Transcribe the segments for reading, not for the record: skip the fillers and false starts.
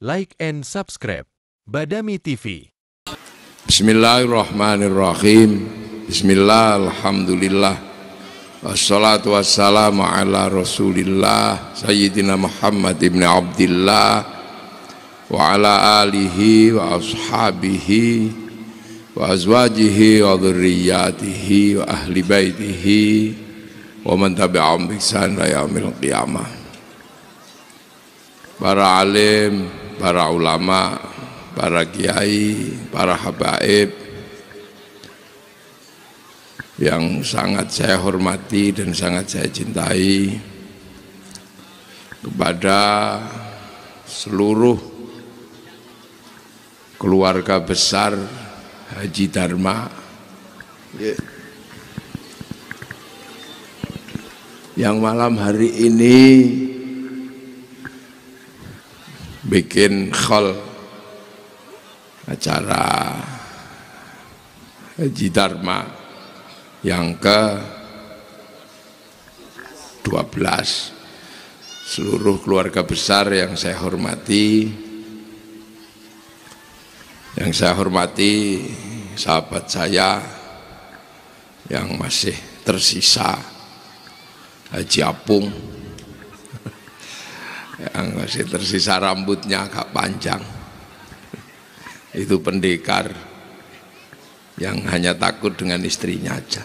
like and subscribe Badami TV. Bismillahirrahmanirrahim. Bismillah, alhamdulillah. Wassalatu wassalamu ala rasulillah Sayyidina Muhammad ibn Abdillah wa ala alihi wa ashabihi wa azwajihi wa dhurriyyatihi wa ahli baitihi wa man tabi'ahum bi ihsan ila yaumil qiyamah. Para alim, para ulama, para kiai, para habaib yang sangat saya hormati dan sangat saya cintai, kepada seluruh keluarga besar Haji Dharma yang malam hari ini bikin khol acara Haji Dharma yang ke-12. Seluruh keluarga besar yang saya hormati, sahabat saya yang masih tersisa, Haji Apung yang masih tersisa rambutnya agak panjang, itu pendekar yang hanya takut dengan istrinya aja.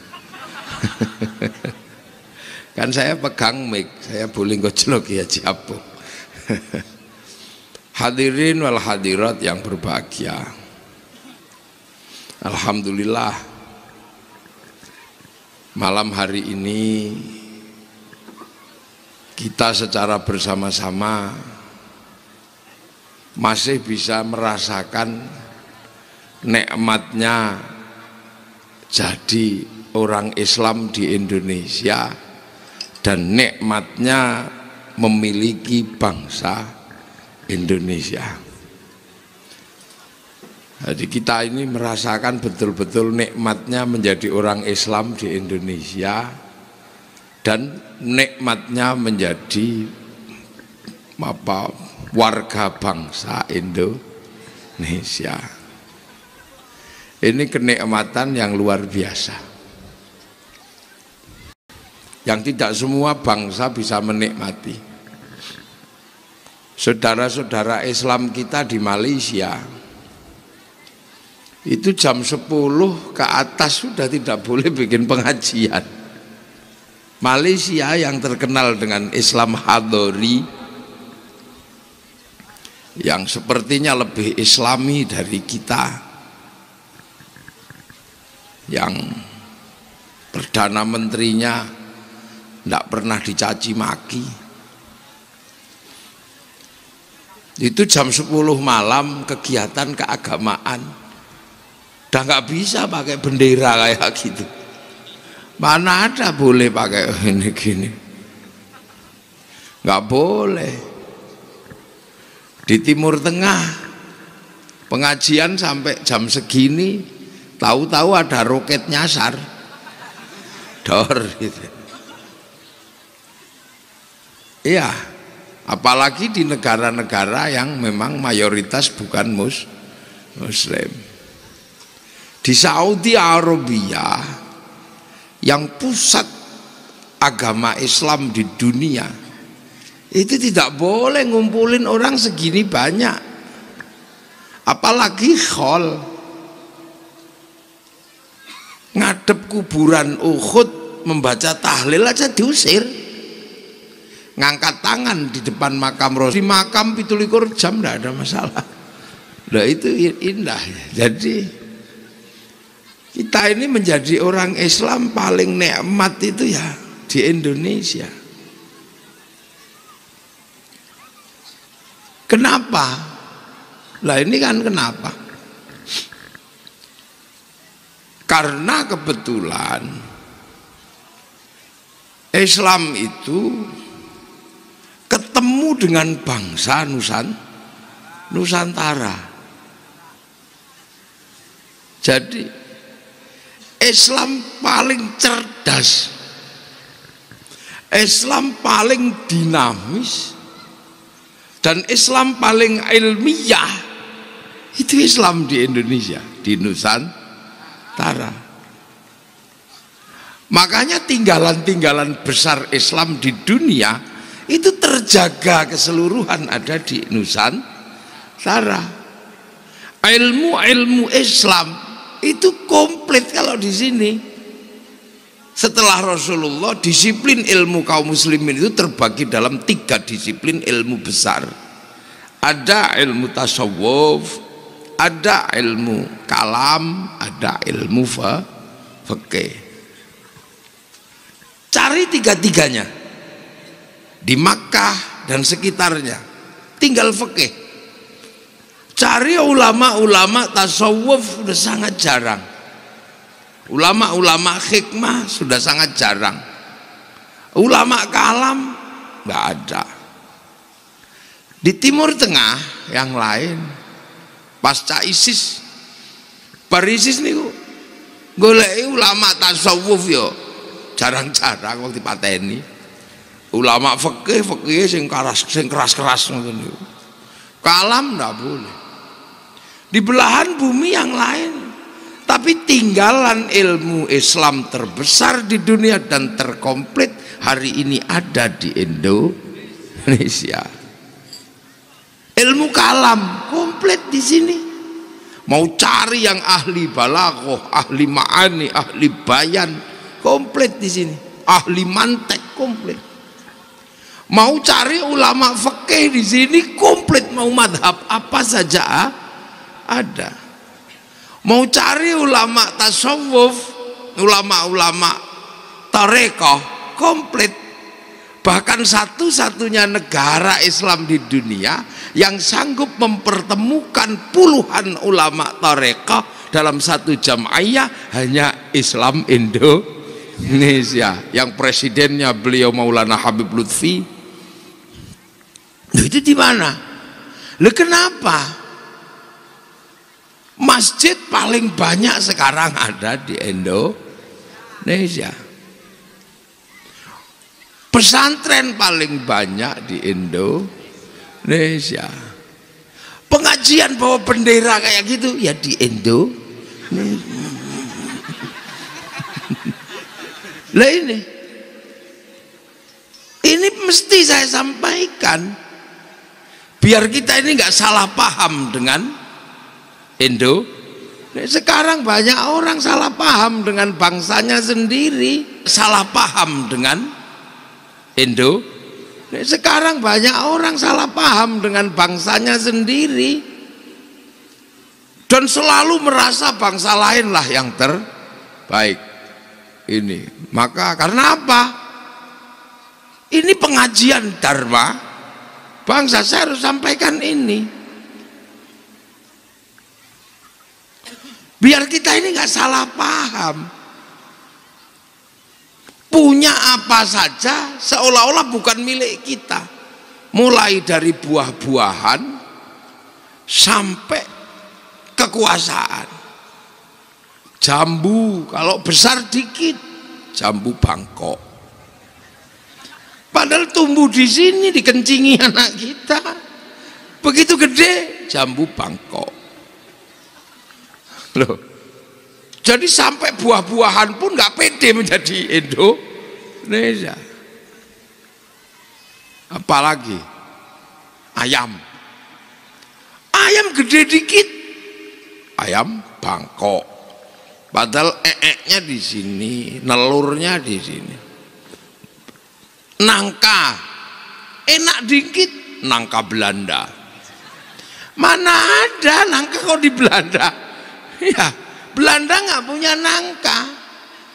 Kan saya pegang mic, saya boleh ngojlok ya Haji Apung. Hadirin wal hadirat yang berbahagia, alhamdulillah malam hari ini kita secara bersama-sama masih bisa merasakan nikmatnya jadi orang Islam di Indonesia dan nikmatnya memiliki bangsa Indonesia. Jadi kita ini merasakan betul-betul nikmatnya menjadi orang Islam di Indonesia dan nikmatnya menjadi warga bangsa Indonesia. Ini kenikmatan yang luar biasa, yang tidak semua bangsa bisa menikmati. Saudara-saudara Islam kita di Malaysia itu jam 10 ke atas sudah tidak boleh bikin pengajian. Malaysia yang terkenal dengan Islam Hadori, yang sepertinya lebih islami dari kita, yang perdana menterinya tidak pernah dicaci maki, itu jam 10 malam kegiatan keagamaan udah nggak bisa pakai bendera kayak gitu. Mana ada boleh pakai ini gini, nggak boleh. Di Timur Tengah pengajian sampai jam segini, tahu-tahu ada roket nyasar, dor gitu. Iya, apalagi di negara-negara yang memang mayoritas bukan Muslim. Di Saudi Arabia yang pusat agama Islam di dunia, itu tidak boleh ngumpulin orang segini banyak, apalagi khol. Ngadep kuburan Uhud membaca tahlil aja diusir. Ngangkat tangan di depan makam Rasul, di makam 17 jam tidak ada masalah. Nah itu indah. Jadi kita ini menjadi orang Islam paling nikmat itu ya di Indonesia. Kenapa? Lah ini kan kenapa? Karena kebetulan Islam itu ketemu dengan bangsa Nusantara. Jadi Islam paling cerdas, Islam paling dinamis, Dan Islam paling ilmiah itu Islam di Indonesia, di Nusantara. Makanya tinggalan-tinggalan besar Islam di dunia itu terjaga keseluruhan ada di Nusantara. Ilmu Islam itu komplit kalau di sini. Setelah Rasulullah, disiplin ilmu kaum muslimin itu terbagi dalam 3 disiplin ilmu besar. Ada ilmu tasawuf, ada ilmu kalam, ada ilmu fikih. Cari 3-tiganya di Makkah dan sekitarnya, tinggal fikih. Cari ulama-ulama tasawuf sudah sangat jarang. Ulama-ulama hikmah sudah sangat jarang. Ulama kalam nggak ada. Di Timur Tengah yang lain pasca ISIS, ISIS niku goleki ulama tasawuf yo jarang-jarang waktu dipateni. Ulama fikih sing keras ngoten niku. Kalam nggak boleh. Di belahan bumi yang lain. Tapi tinggalan ilmu Islam terbesar di dunia dan terkomplit hari ini ada di Indonesia. Ilmu kalam komplit di sini. Mau cari yang ahli balaghah, ahli ma'ani, ahli bayan, komplit di sini. Ahli mantek komplit. Mau cari ulama fikih di sini komplit, mau madhab apa saja ada. Mau cari ulama tasawuf, ulama-ulama tarekoh komplit. Bahkan satu-satunya negara Islam di dunia yang sanggup mempertemukan puluhan ulama tarekoh dalam satu jam'iyah hanya Islam Indonesia, yang presidennya beliau Maulana Habib Lutfi. Itu di mana? Loh, kenapa? Masjid paling banyak sekarang ada di Indonesia. Pesantren paling banyak di Indonesia. Pengajian bawa bendera kayak gitu ya di Indonesia. Lah ini mesti saya sampaikan biar kita ini nggak salah paham dengan Sekarang banyak orang salah paham dengan bangsanya sendiri, salah paham dengan Sekarang banyak orang salah paham dengan bangsanya sendiri dan selalu merasa bangsa lain lah yang terbaik. Ini maka karena apa? Ini pengajian dharma bangsa, saya harus sampaikan ini biar kita ini nggak salah paham. Punya apa saja seolah-olah bukan milik kita, mulai dari buah-buahan sampai kekuasaan. Jambu kalau besar dikit jambu Bangkok, padahal tumbuh di sini dikencingi anak kita. Begitu gede jambu Bangkok. Loh, jadi sampai buah-buahan pun nggak pede menjadi Indonesia. Apalagi ayam gede dikit ayam Bangkok, padahal nya di sini, nelurnya di sini. Nangka enak dikit nangka Belanda, mana ada nangka kok di Belanda. Ya, Belanda nggak punya nangka.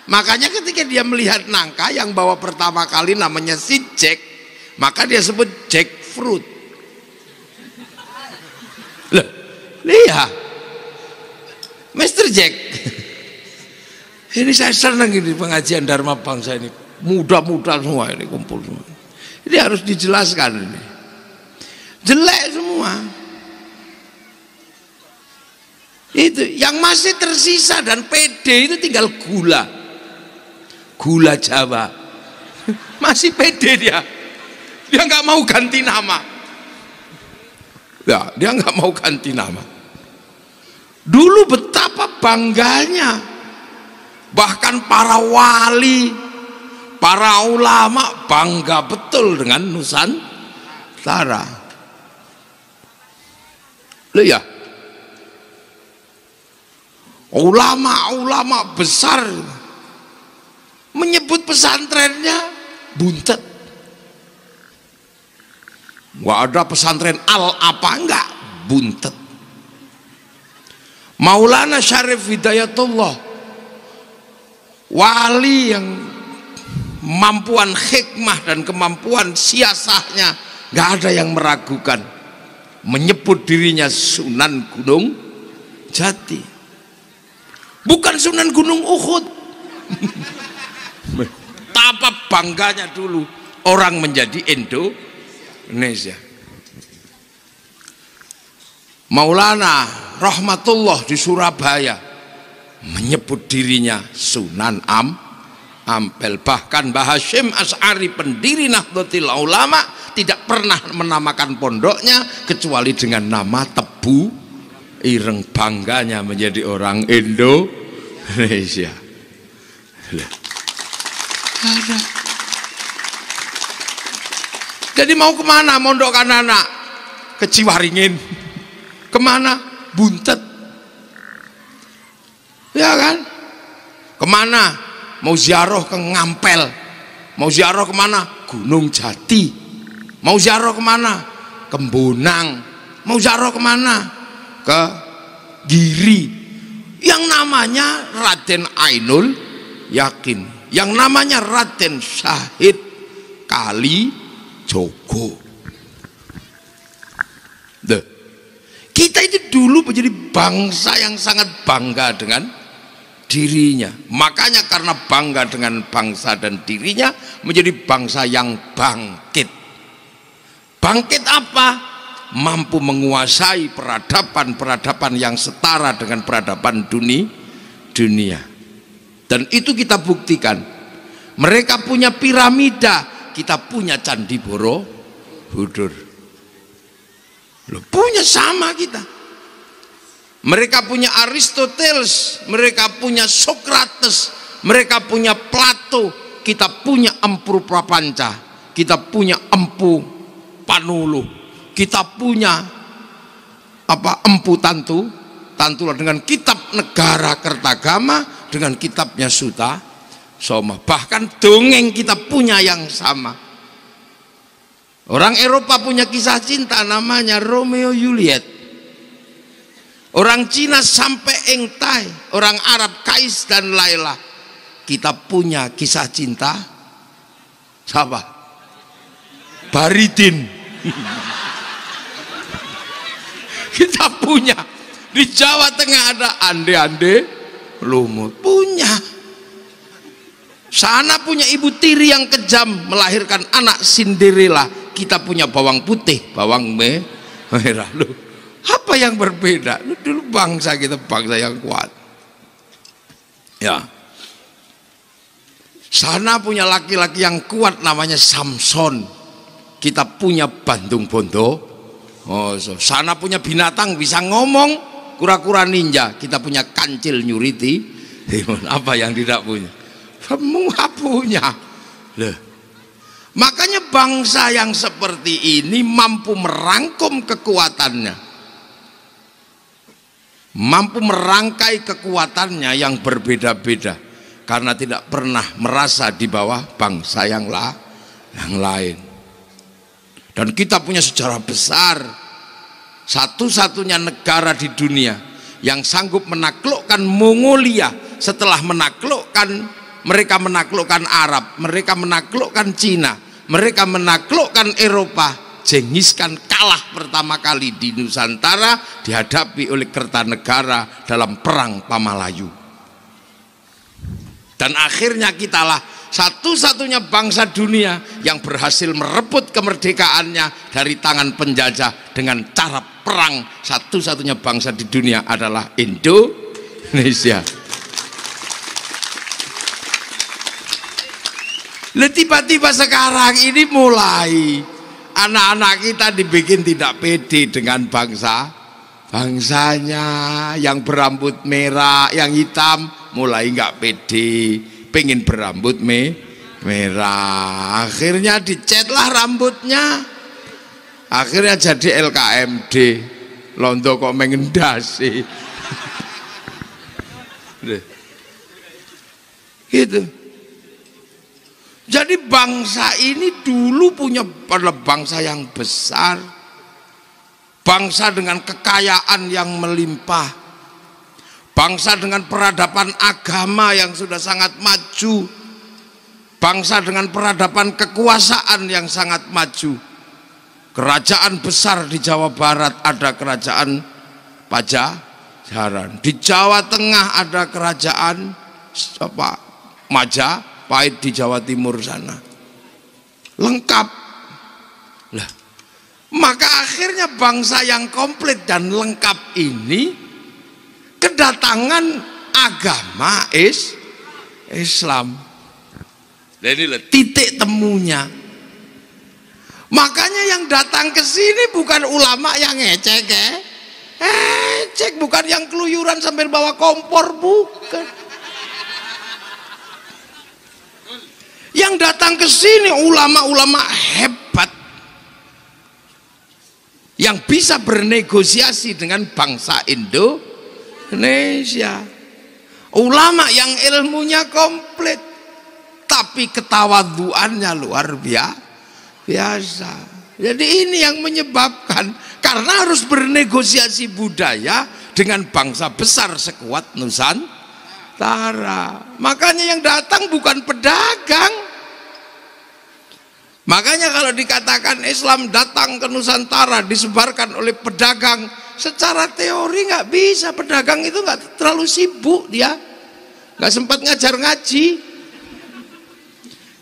Makanya ketika dia melihat nangka yang bawa pertama kali namanya si Jack, maka dia sebut jackfruit. Loh, lihat Mr. Jack. Ini saya senang ini pengajian Dharma Bangsa ini, muda-muda semua ini kumpul semua. Ini harus dijelaskan ini. Jelek semua. Itu yang masih tersisa dan pede itu tinggal gula Jawa. Masih pede dia nggak mau ganti nama. Ya, dia nggak mau ganti nama. Dulu betapa bangganya, bahkan para wali, para ulama bangga betul dengan Nusantara. Loh ya, ulama-ulama besar menyebut pesantrennya buntet. Nggak ada pesantren al apa enggak, buntet. Maulana Syarif Hidayatullah, wali yang kemampuan hikmah dan kemampuan siasahnya nggak ada yang meragukan, menyebut dirinya Sunan Gunung Jati, bukan Sunan Gunung Uhud. Betapa bangganya dulu orang menjadi Indonesia. Maulana Rahmatullah di Surabaya menyebut dirinya Sunan Ampel. Bahkan Mbah Hasyim Asy'ari, pendiri Nahdlatul Ulama, tidak pernah menamakan pondoknya kecuali dengan nama Tebu Ireng. Bangganya menjadi orang Indonesia. Ada. Jadi mau kemana mondokkan anak? Ke Ciwaringin. Kemana? Buntet. Ya kan? Kemana? Mau ziarah ke Ngampel. Mau ziarah kemana? Gunung Jati. Mau ziarah kemana? Ke Bonang. Mau ziarah kemana? Ke Giri. Yang namanya Raden Ainul Yakin, yang namanya Raden Syahid Kalijogo. Kita itu dulu menjadi bangsa yang sangat bangga dengan dirinya. Makanya karena bangga dengan bangsa dan dirinya, menjadi bangsa yang bangkit. Bangkit apa? Mampu menguasai peradaban yang setara dengan peradaban dunia. Dan itu kita buktikan. Mereka punya piramida, kita punya Candi Borobudur. Loh, punya sama kita. Mereka punya Aristoteles, mereka punya Socrates, mereka punya Plato, kita punya Empu Prapanca, kita punya Empu Panuluh, kita punya Empu Tantula dengan kitab Negara Kertagama, dengan kitabnya Suta Soma. Bahkan dongeng kita punya yang sama. Orang Eropa punya kisah cinta namanya Romeo Juliet. Orang Cina sampai Engtai, orang Arab Kais dan Laila. Kita punya kisah cinta siapa? Baridin. Kita punya. Di Jawa Tengah ada Ande-Ande Lumut. Punya. Sana punya ibu tiri yang kejam melahirkan anak Cinderella. Kita punya bawang putih, bawang merah. Loh, apa yang berbeda? Dulu bangsa kita bangsa yang kuat. Ya. Sana punya laki-laki yang kuat namanya Samson. Kita punya Bandung Bondo. Oh, sana punya binatang bisa ngomong, kura-kura ninja. Kita punya Kancil Nyuriti. Apa yang tidak punya? Semua punya. Loh. Makanya bangsa yang seperti ini mampu merangkum kekuatannya, mampu merangkai kekuatannya yang berbeda-beda, karena tidak pernah merasa di bawah bangsa yang lain. Dan kita punya sejarah besar, satu-satunya negara di dunia yang sanggup menaklukkan Mongolia setelah mereka menaklukkan Arab, mereka menaklukkan Cina, mereka menaklukkan Eropa. Genghis Khan kalah pertama kali di Nusantara dihadapi oleh Kertanegara dalam perang Pamalayu. Dan akhirnya kitalah satu-satunya bangsa dunia yang berhasil merebut kemerdekaannya dari tangan penjajah dengan cara perang. Satu-satunya bangsa di dunia adalah Indonesia. Tiba-tiba sekarang ini mulai Anak-anak kita dibikin tidak pede dengan bangsanya yang berambut merah, yang hitam mulai nggak pede, pengen berambut merah. Akhirnya dicetlah rambutnya, akhirnya jadi LKMD. Londo kok mengendasi gitu. Jadi bangsa ini dulu adalah bangsa yang besar, bangsa dengan kekayaan yang melimpah, bangsa dengan peradaban agama yang sudah sangat maju, bangsa dengan peradaban kekuasaan yang sangat maju. Kerajaan besar di Jawa Barat ada kerajaan Pajajaran, di Jawa Tengah ada kerajaan Majapahit, di Jawa Timur sana lengkap lah. Maka akhirnya bangsa yang komplit dan lengkap ini kedatangan agama Islam. Dan inilah titik temunya. Makanya yang datang ke sini bukan ulama yang ngecek, bukan yang keluyuran sambil bawa kompor, bukan. Yang datang ke sini ulama-ulama hebat yang bisa bernegosiasi dengan bangsa Indonesia. Ulama yang ilmunya komplit tapi ketawaduannya luar biasa. Jadi ini yang menyebabkan, karena harus bernegosiasi budaya dengan bangsa besar sekuat Nusantara. Makanya yang datang bukan pedagang. Makanya kalau dikatakan Islam datang ke Nusantara disebarkan oleh pedagang, secara teori nggak bisa. Pedagang itu nggak terlalu sibuk, dia nggak sempat ngajar ngaji.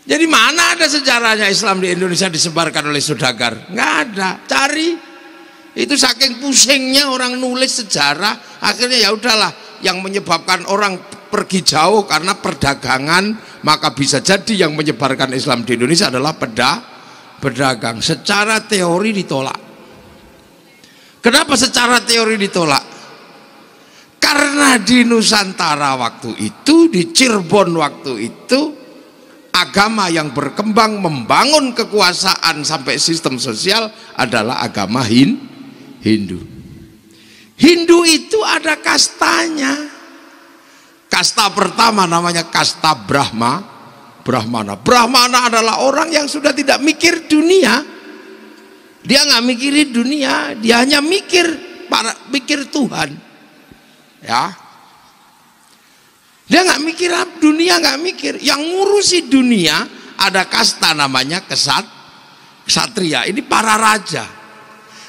Jadi mana ada sejarahnya Islam di Indonesia disebarkan oleh saudagar? Nggak ada. Cari. Itu saking pusingnya orang nulis sejarah, akhirnya ya udahlah, yang menyebabkan orang pergi jauh karena perdagangan, maka bisa jadi yang menyebarkan Islam di Indonesia adalah pedagang. Secara teori ditolak. Kenapa secara teori ditolak? Karena di Nusantara waktu itu, di Cirebon waktu itu, agama yang berkembang membangun kekuasaan sampai sistem sosial adalah agama Hindu. Hindu itu ada kastanya. Kasta pertama namanya kasta Brahmana. Brahmana adalah orang yang sudah tidak mikir dunia. Dia nggak mikirin dunia, dia hanya mikir Tuhan. Ya. Dia nggak mikir dunia, nggak mikir. Yang ngurusi dunia ada kasta namanya ksatria. Ini para raja.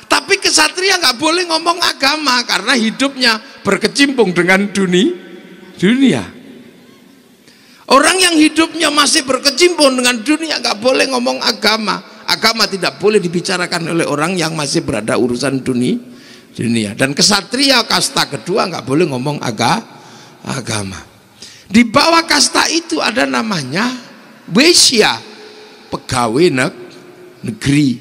Tapi ksatria nggak boleh ngomong agama karena hidupnya berkecimpung dengan dunia. Orang yang hidupnya masih berkecimpung dengan dunia nggak boleh ngomong agama. Agama tidak boleh dibicarakan oleh orang yang masih berada urusan dunia. Dan ksatria kasta kedua nggak boleh ngomong agama. Di bawah kasta itu ada namanya Wisya, pegawai negeri.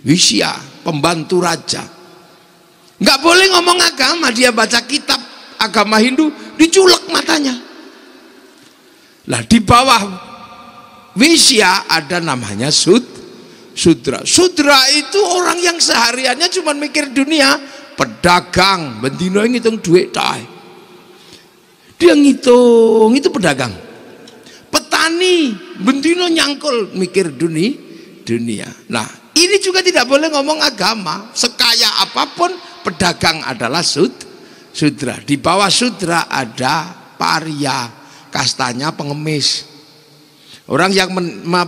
Wisya, pembantu raja. Nggak boleh ngomong agama, dia baca kitab agama Hindu diculek matanya. Lah di bawah Wisya ada namanya Sudra. Sudra itu orang yang sehariannya cuma mikir dunia, pedagang, bendino ngitung duit tai. Dia ngitung, itu pedagang. Petani, bendino nyangkul mikir dunia. Nah, ini juga tidak boleh ngomong agama. Sekaya apapun pedagang adalah Sudra. Di bawah Sudra ada Parya, kastanya pengemis. Orang yang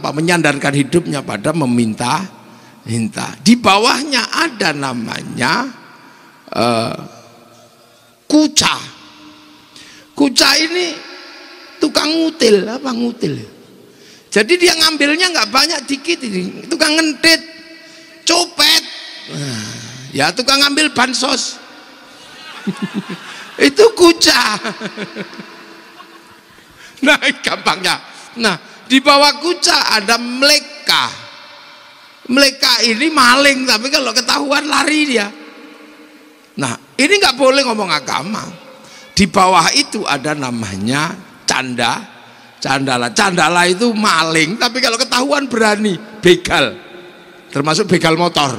menyandarkan hidupnya pada meminta. Di bawahnya ada namanya Kuca. Kuca ini tukang ngutil. Jadi dia ngambilnya nggak banyak, dikit ini. Tukang ngentit, copet, ya tukang ngambil bansos. Itu Kuca. Nah gampangnya. Nah di bawah Kuca ada Mleka. Mereka ini maling, tapi kalau ketahuan lari dia. Nah, ini nggak boleh ngomong agama. Di bawah itu ada namanya candala. Candala itu maling, tapi kalau ketahuan berani, begal. Termasuk begal motor.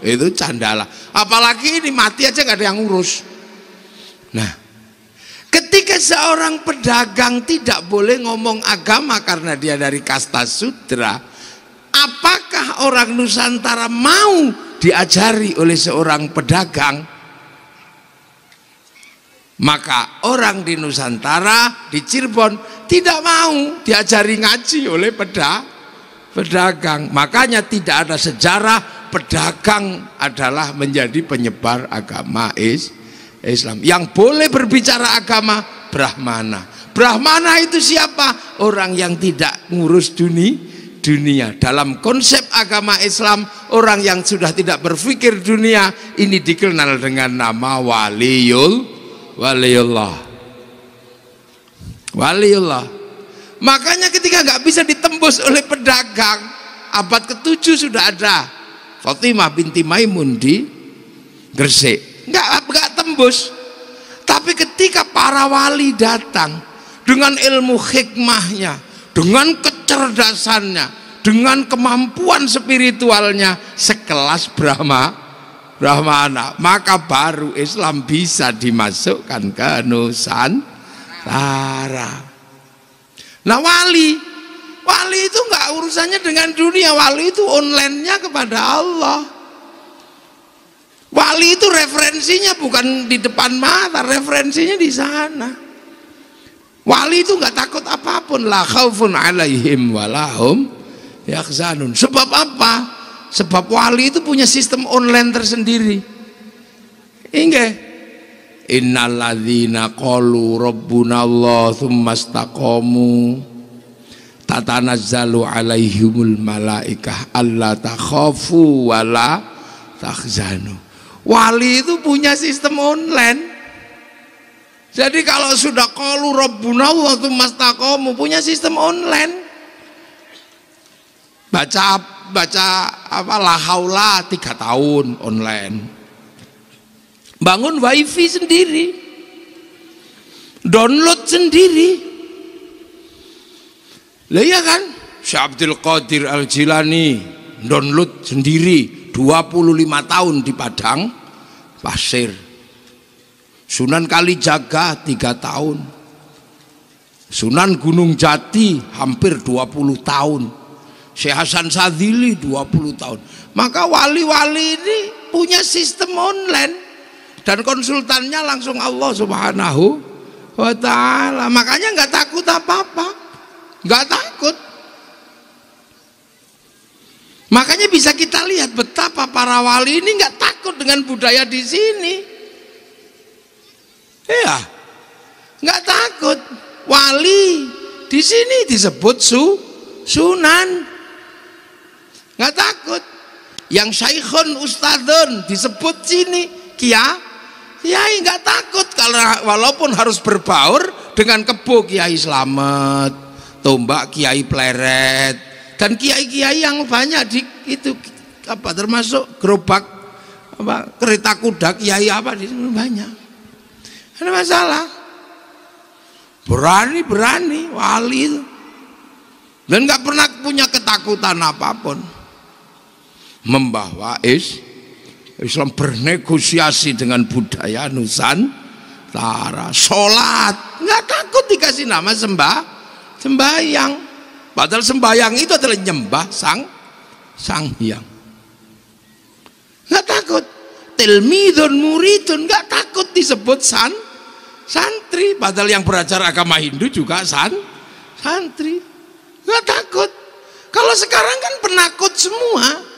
Itu candala. Apalagi ini mati aja nggak ada yang ngurus. Nah, ketika seorang pedagang tidak boleh ngomong agama karena dia dari kasta sudra, apakah orang Nusantara mau diajari oleh seorang pedagang? Maka orang di Nusantara, di Cirebon, tidak mau diajari ngaji oleh pedagang. Makanya tidak ada sejarah pedagang adalah menjadi penyebar agama Islam. Yang boleh berbicara agama Brahmana. Brahmana itu siapa? Orang yang tidak ngurus dunia. Dalam konsep agama Islam, orang yang sudah tidak berpikir dunia ini dikenal dengan nama waliullah. Makanya ketika nggak bisa ditembus oleh pedagang, abad ke-7 sudah ada Fatimah binti Maimun di Gresik, nggak tembus. Tapi ketika para wali datang dengan ilmu hikmahnya, dengan kecerdasannya, dengan kemampuan spiritualnya sekelas Brahmana, maka baru Islam bisa dimasukkan ke Nusantara. Nah, wali itu nggak urusannya dengan dunia. Wali itu online-nya kepada Allah. Wali itu referensinya bukan di depan mata, referensinya di sana. Wali itu nggak takut apapun, la khaufun alaihim walahum yakhzanun. Sebab apa? Sebab wali itu punya sistem online tersendiri. Inggih. Innalladzina qalu rabbunallah tsumma istaqamu tatanazzalu alaihimul malaikah alla takhafu wala tahzanu. Wali itu punya sistem online. Jadi kalau sudah qalu rabbunallah tsumma istaqamu, punya sistem online. Baca apa la haula 3 tahun online. Bangun wifi sendiri, download sendiri. Lah iya kan? Syekh Abdul Qadir Al-Jilani download sendiri 25 tahun di Padang Pasir. Sunan Kalijaga 3 tahun. Sunan Gunung Jati hampir 20 tahun. Syekh Hasan Sadzili 20 tahun. Maka wali-wali ini punya sistem online dan konsultannya langsung Allah Subhanahu wa ta'ala. Makanya nggak takut apa-apa, nggak takut. Makanya bisa kita lihat betapa para wali ini nggak takut dengan budaya di sini. Ya, nggak takut. Wali di sini disebut sunan. Nggak takut. Yang syaikhun ustadzun disebut sini kiai nggak takut, kalau walaupun harus berbaur dengan kebo Kiai Slamet, tombak Kiai Pleret, dan kiai-kiai yang banyak di itu apa termasuk gerobak apa kereta kuda kiai apa di sini banyak. Ada masalah. Berani wali itu. Dan nggak pernah punya ketakutan apapun. Membawa Islam, bernegosiasi dengan budaya Nusantara, sholat nggak takut dikasih nama sembahyang, padahal sembahyang itu adalah nyembah sang hyang. Nggak takut. Tilmidun muridun, nggak takut disebut santri, padahal yang belajar agama Hindu juga santri. Nggak takut. Kalau sekarang kan penakut semua.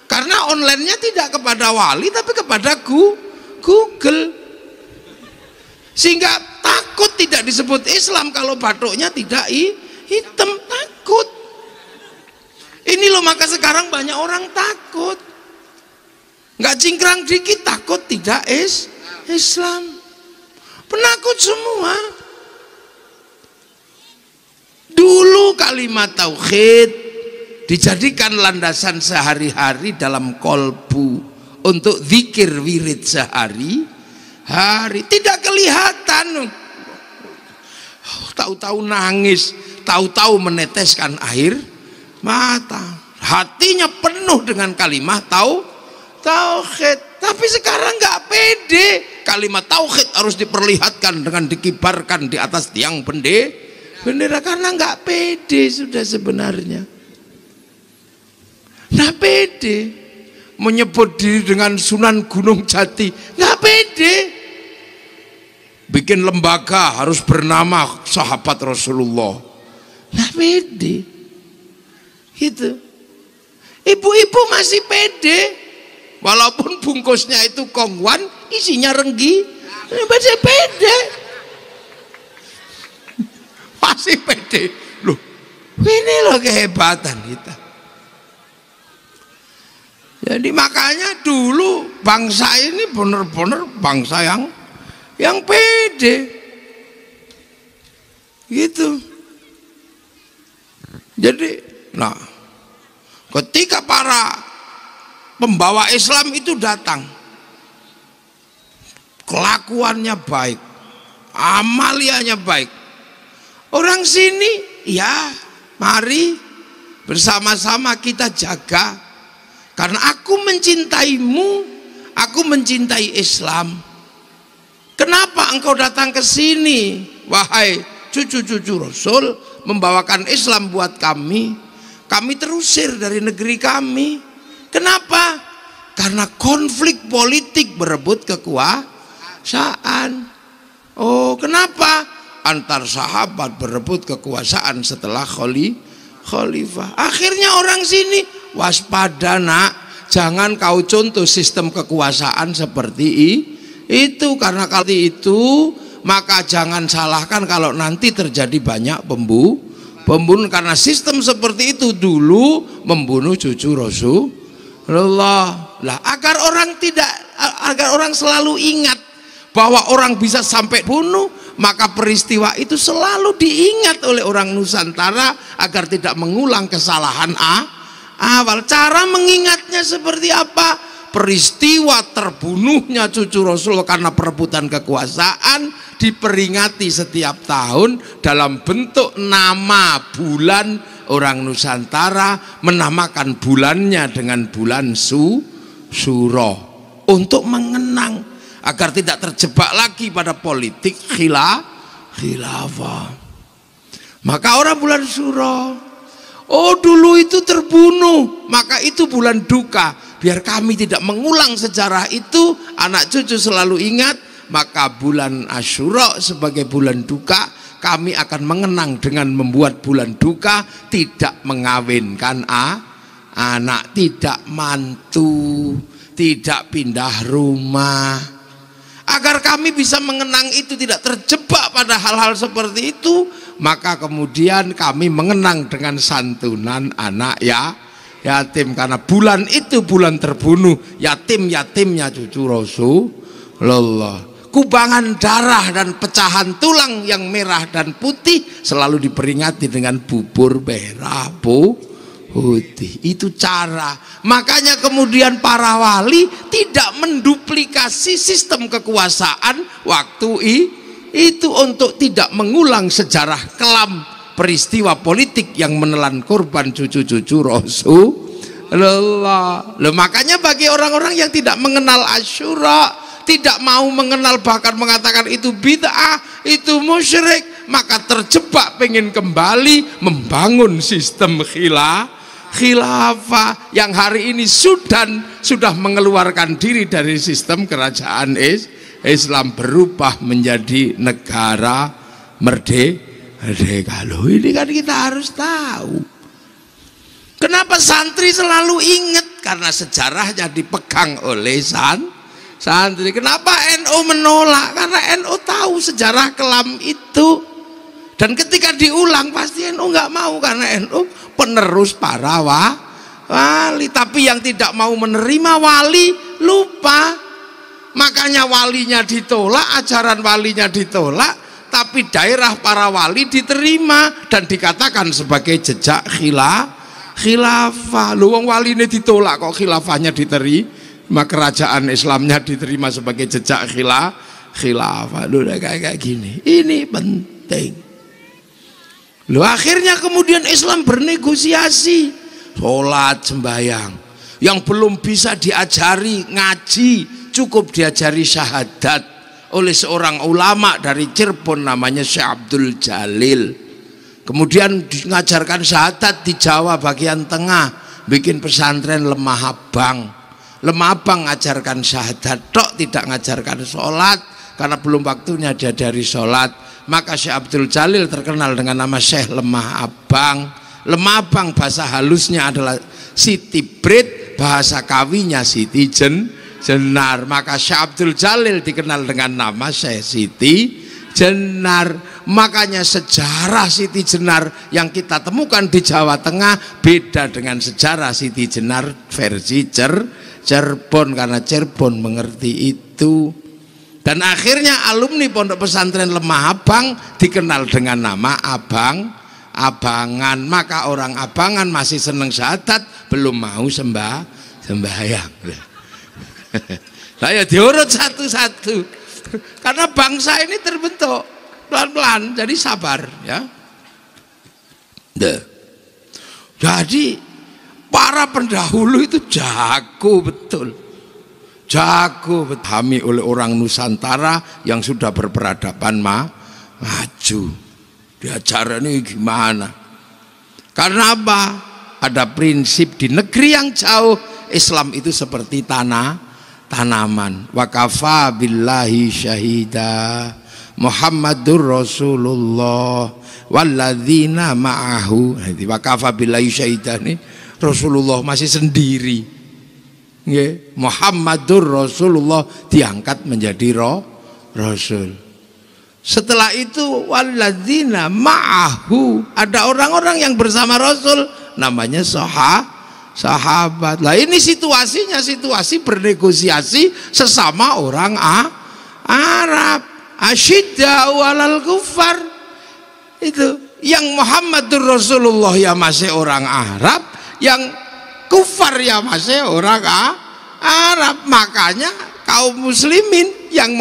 Karena online-nya tidak kepada wali tapi kepada Google. Sehingga takut tidak disebut Islam kalau batuknya tidak hitam, takut. Ini loh, maka sekarang banyak orang takut. Nggak cingkrang dikit takut tidak Islam. Penakut semua. Dulu kalimat tauhid dijadikan landasan sehari-hari dalam kolbu untuk zikir wirid sehari-hari. Tidak kelihatan, tahu-tahu nangis, tahu-tahu meneteskan air mata, hatinya penuh dengan kalimat tauhid. Tapi sekarang nggak pede, kalimat tauhid harus diperlihatkan dengan dikibarkan di atas tiang bendera karena nggak pede sudah sebenarnya. Nggak pede menyebut diri dengan Sunan Gunung Jati, nggak pede. Bikin lembaga harus bernama sahabat Rasulullah, nggak pede. Gitu. Ibu-ibu masih pede. Walaupun bungkusnya itu kongwan, isinya renggi, masih pede. Masih pede. Loh, ini loh kehebatan kita. Jadi makanya dulu bangsa ini benar-benar bangsa yang pede. Gitu. Jadi, nah, ketika para pembawa Islam itu datang, kelakuannya baik, amaliannya baik. Orang sini, ya mari bersama-sama kita jaga. Karena aku mencintaimu, aku mencintai Islam. Kenapa engkau datang ke sini, wahai cucu-cucu Rasul, membawakan Islam buat kami? Kami terusir dari negeri kami. Kenapa? Karena konflik politik berebut kekuasaan. Oh, kenapa? Antar sahabat berebut kekuasaan setelah khalifah. Akhirnya orang sini waspada nak, jangan kau contoh sistem kekuasaan seperti itu, karena kalau itu maka jangan salahkan kalau nanti terjadi banyak pembunuh karena sistem seperti itu dulu membunuh cucu Rasul. Allah lah, agar orang selalu ingat bahwa orang bisa sampai bunuh, maka peristiwa itu selalu diingat oleh orang Nusantara agar tidak mengulang kesalahan awal. Cara mengingatnya seperti apa? Peristiwa terbunuhnya cucu Rasul karena perebutan kekuasaan diperingati setiap tahun dalam bentuk nama bulan. Orang Nusantara menamakan bulannya dengan bulan Suro untuk mengenang agar tidak terjebak lagi pada politik khilafah. Maka orang bulan Suro, oh dulu itu terbunuh, maka itu bulan duka. Biar kami tidak mengulang sejarah itu, anak cucu selalu ingat, maka bulan Asyura sebagai bulan duka kami akan mengenang dengan membuat bulan duka, tidak mengawinkan anak, tidak mantu, tidak pindah rumah. Agar kami bisa mengenang itu, tidak terjebak pada hal-hal seperti itu, maka kemudian kami mengenang dengan santunan anak yatim. Karena bulan itu bulan terbunuh yatim-yatimnya cucu Rasulullah. Kubangan darah dan pecahan tulang yang merah dan putih selalu diperingati dengan bubur merah putih. Itu cara. Makanya kemudian para wali tidak menduplikasi sistem kekuasaan waktu itu untuk tidak mengulang sejarah kelam peristiwa politik yang menelan korban cucu-cucu Rasulullah. Makanya bagi orang-orang yang tidak mengenal Asyura, tidak mau mengenal, bahkan mengatakan itu bid'ah, itu musyrik, maka terjebak pengen kembali membangun sistem khilafah yang hari ini sudah mengeluarkan diri dari sistem kerajaan Islam, berubah menjadi negara merdeka. Loh, ini kan kita harus tahu. Kenapa santri selalu ingat? Karena sejarahnya dipegang oleh santri. Kenapa NU menolak? Karena NU tahu sejarah kelam itu, dan ketika diulang pasti NU nggak mau, karena NU penerus para wali. Tapi yang tidak mau menerima wali lupa, makanya walinya ditolak, ajaran walinya ditolak, tapi daerah para wali diterima dan dikatakan sebagai jejak khilafah. Lu wong waline ditolak kok khilafahnya diterima, kerajaan Islamnya diterima sebagai jejak khilafah. Lu kayak gini. Ini penting. Lu akhirnya kemudian Islam bernegosiasi sholat sembahyang. Yang belum bisa diajari ngaji, cukup diajari syahadat oleh seorang ulama dari Cirebon namanya Syekh Abdul Jalil. Kemudian mengajarkan syahadat di Jawa bagian tengah, bikin pesantren Lemah Abang. Lemah Abang ngajarkan syahadat tok, tidak ngajarkan sholat karena belum waktunya diajari sholat. Maka Syekh Abdul Jalil terkenal dengan nama Syekh Lemah Abang. Lemah Abang bahasa halusnya adalah Siti Brit, bahasa kawinya Siti Jenar. Maka Syekh Abdul Jalil dikenal dengan nama Syekh Siti Jenar. Makanya sejarah Siti Jenar yang kita temukan di Jawa Tengah beda dengan sejarah Siti Jenar versi Cirebon, karena Cirebon mengerti itu. Dan akhirnya alumni Pondok Pesantren Lemah Abang dikenal dengan nama Abangan. Maka orang Abangan masih seneng syahadat, belum mau sembahyang. Lah ya diurut satu-satu. Karena bangsa ini terbentuk pelan-pelan, jadi sabar ya. Jadi para pendahulu itu jago betul. Jago dipahami oleh orang Nusantara yang sudah berperadaban maju. Diajar ini gimana? Karena apa? Ada prinsip di negeri yang jauh, Islam itu seperti tanaman. Wa kafa billahi syahida Muhammadur Rasulullah walladzina ma'ahu. Wa kafa billahi syahida ini Rasulullah masih sendiri. Muhammadur Rasulullah diangkat menjadi Rasul. Setelah itu walladzina ma'ahu, ada orang-orang yang bersama Rasul, namanya sahabat. Lah ini situasinya situasi bernegosiasi sesama orang Arab. Asyidda'u 'alal kuffar. Itu yang Muhammadur Rasulullah ya masih orang Arab, yang kufar ya masih orang Arab. Makanya kaum muslimin yang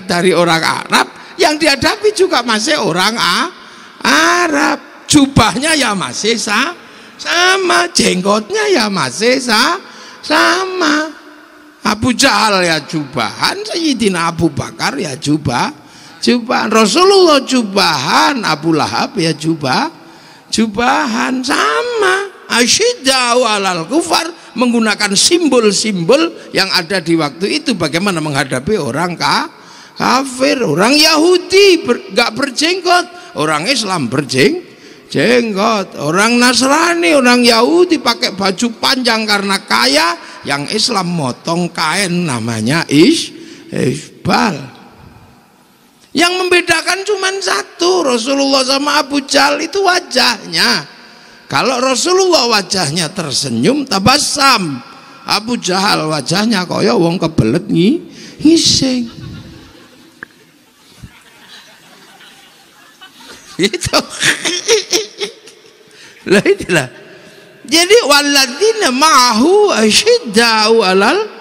dari orang Arab yang dihadapi juga masih orang Arab. Jubahnya ya masih sama, jenggotnya ya masih sama. Abu Jahal ya jubahan, Sayyidina Abu Bakar ya jubahan, Rasulullah jubahan, Abu Lahab ya jubahan, sama. Asyidda'u 'alal kufar, menggunakan simbol-simbol yang ada di waktu itu bagaimana menghadapi orang kafir. Orang Yahudi gak berjenggot, orang Islam berjenggot. Orang Nasrani, orang Yahudi pakai baju panjang karena kaya, yang Islam motong kain namanya isbal. Yang membedakan cuma satu, Rasulullah sama Abu Jahal itu wajahnya. Kalau Rasulullah wajahnya tersenyum tabassam, Abu Jahal wajahnya kaya wong kebelet ngising. Itu lah itulah. Jadi walladzina ma'ahu asyidda'u 'alal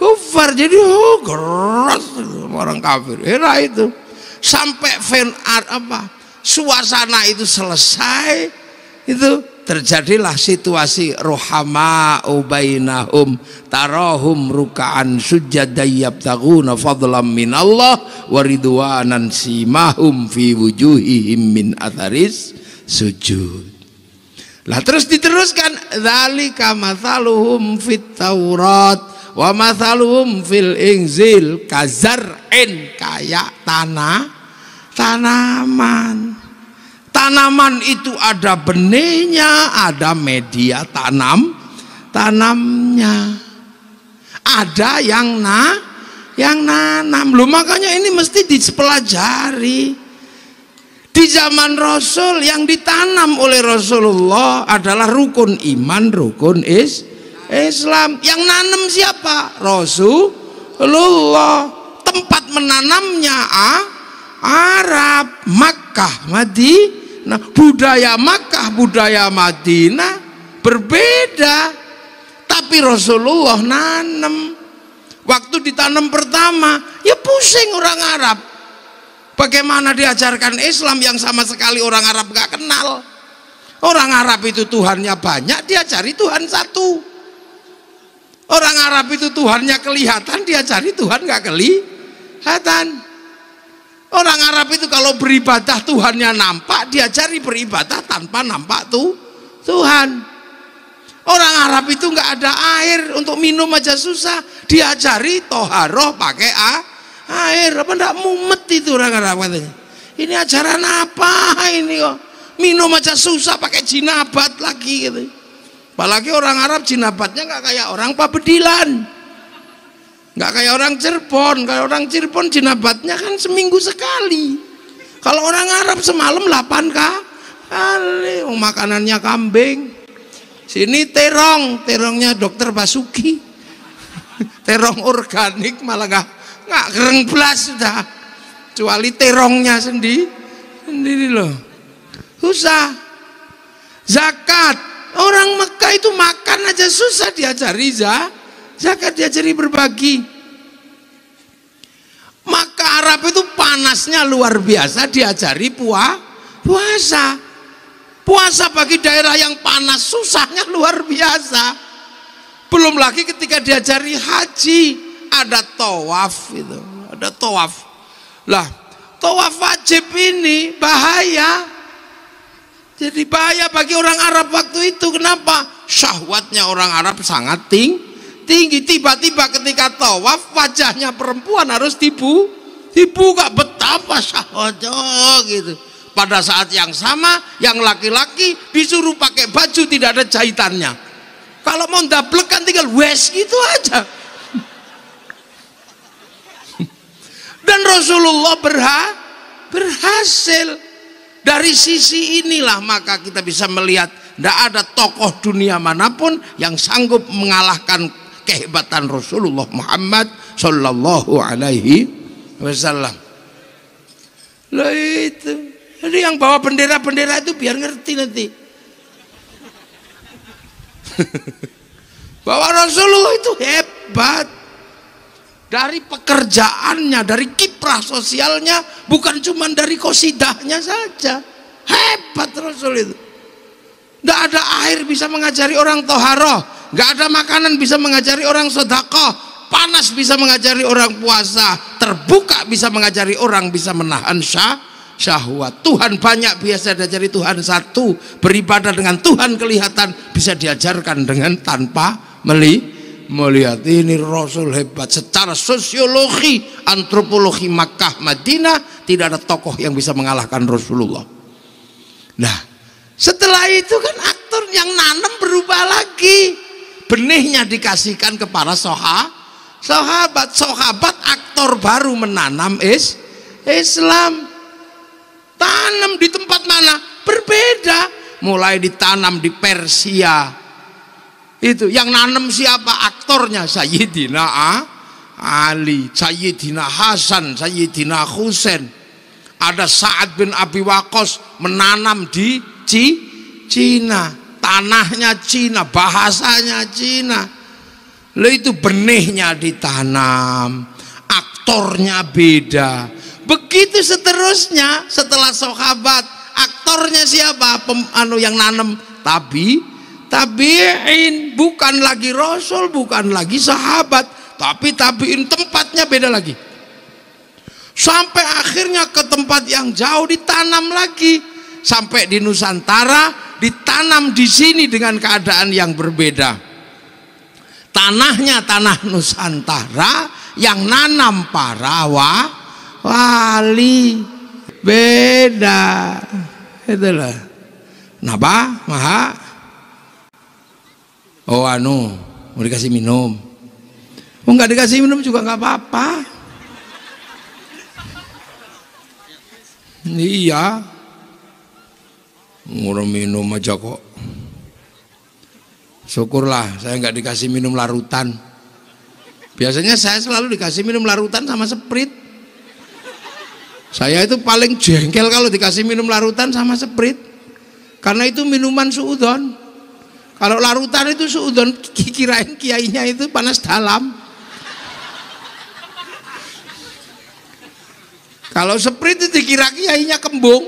kuffar. Jadi keras orang kafir. Era itu sampai suasana itu selesai, itu terjadilah situasi ruhama'u bainahum tarahum ruka'an sujjadan yabtaghuna fadlan minallah wa ridwanan simahum fi wujuhihim min atharis sujud. Lah terus diteruskan, dzalika mathaluhum fit Taurat wa mathaluhum fil Injil kazar'in, kayak tanaman. Tanaman itu ada benihnya, ada media tanamnya, ada yang nanam. Loh, makanya ini mesti dipelajari. Di zaman Rasul yang ditanam oleh Rasulullah adalah rukun iman, rukun Islam. Yang nanam siapa? Rasulullah. Tempat menanamnya Arab, Makkah, Madinah. Budaya Makkah, budaya Madinah berbeda. Tapi Rasulullah nanam. Waktu ditanam pertama, ya pusing orang Arab. Bagaimana diajarkan Islam yang sama sekali orang Arab gak kenal. Orang Arab itu Tuhannya banyak, dia cari Tuhan satu. Orang Arab itu Tuhannya kelihatan, dia cari Tuhan gak kelihatan. Orang Arab itu kalau beribadah Tuhannya nampak, dia cari beribadah tanpa nampak Tuhan. Orang Arab itu nggak ada air, untuk minum aja susah, dia cari toharoh pakai air. Apa ndak mumet itu orang Arab katanya. Ini ajaran apa ini kok? Minum aja susah pakai jinabat lagi gitu. Apalagi orang Arab jinabatnya nggak kayak orang Pabedilan, nggak kayak orang Cirebon. Kalau orang Cirebon jinabatnya kan seminggu sekali. Kalau orang Arab semalam 8 kali. Makanannya kambing. Sini terongnya Dokter Basuki. Terong organik malah nggak keren belas sudah. Kecuali terongnya sendiri loh. Susah. Zakat. Orang Mekah itu makan aja susah, diajari zakat, diajari berbagi. Maka Arab itu panasnya luar biasa, diajari puasa. Puasa bagi daerah yang panas susahnya luar biasa. Belum lagi ketika diajari haji, ada tawaf itu, ada tawaf. Lah, tawaf wajib ini bahaya. Jadi bahaya bagi orang Arab waktu itu. Kenapa? Syahwatnya orang Arab sangat tinggi. Tiba-tiba ketika tawaf, wajahnya perempuan harus dibuka. Betapa syahwatnya gitu. Pada saat yang sama, yang laki-laki disuruh pakai baju tidak ada jahitannya. Kalau mau ndablekan tinggal wes gitu aja. Dan Rasulullah berhasil. Dari sisi inilah maka kita bisa melihat tidak ada tokoh dunia manapun yang sanggup mengalahkan kehebatan Rasulullah Muhammad Sallallahu Alaihi Wasallam. Loh itu. Jadi yang bawa bendera-bendera itu biar ngerti nanti. Bahwa Rasulullah itu hebat. Dari pekerjaannya, dari kiprah sosialnya, bukan cuma dari kosidahnya saja. Hebat Rasul itu. Tidak ada air bisa mengajari orang toharoh, nggak ada makanan bisa mengajari orang sedekah, panas bisa mengajari orang puasa, terbuka bisa mengajari orang bisa menahan syahwat. Tuhan banyak biasa diajari Tuhan satu. Beribadah dengan Tuhan kelihatan bisa diajarkan dengan tanpa melihat. Ini Rasul hebat. Secara sosiologi, antropologi Makkah Madinah tidak ada tokoh yang bisa mengalahkan Rasulullah. Nah, setelah itu kan aktor yang nanam berubah lagi. Benihnya dikasihkan kepada sahabat. Aktor baru menanam Islam. Tanam di tempat mana? Berbeda. Mulai ditanam di Persia. Itu yang nanam siapa? Aktornya Sayyidina Ali, Sayyidina Hasan, Sayyidina Husain. Ada Sa'ad bin Abi Waqqas menanam di Cina, tanahnya Cina, bahasanya Cina. Lalu itu benihnya ditanam, aktornya beda. Begitu seterusnya. Setelah sahabat, aktornya siapa? Yang nanam tabi'in, bukan lagi Rasul, bukan lagi sahabat, tapi tabi'in. Tempatnya beda lagi. Sampai akhirnya ke tempat yang jauh ditanam lagi. Sampai di Nusantara ditanam di sini dengan keadaan yang berbeda. Tanahnya tanah Nusantara, yang nanam para wali. Beda. Itulah. Napa? Maha. Oh mau dikasih minum. Nggak dikasih minum juga nggak apa-apa. Iya, ngurung minum aja kok. Syukurlah saya nggak dikasih minum larutan. Biasanya saya selalu dikasih minum larutan sama Sprite. Saya itu paling jengkel kalau dikasih minum larutan sama Sprite, karena itu minuman suudon. Kalau larutan itu suudon, kirain kiainya itu panas dalam. Kalau sprite itu dikira kiainya kembung.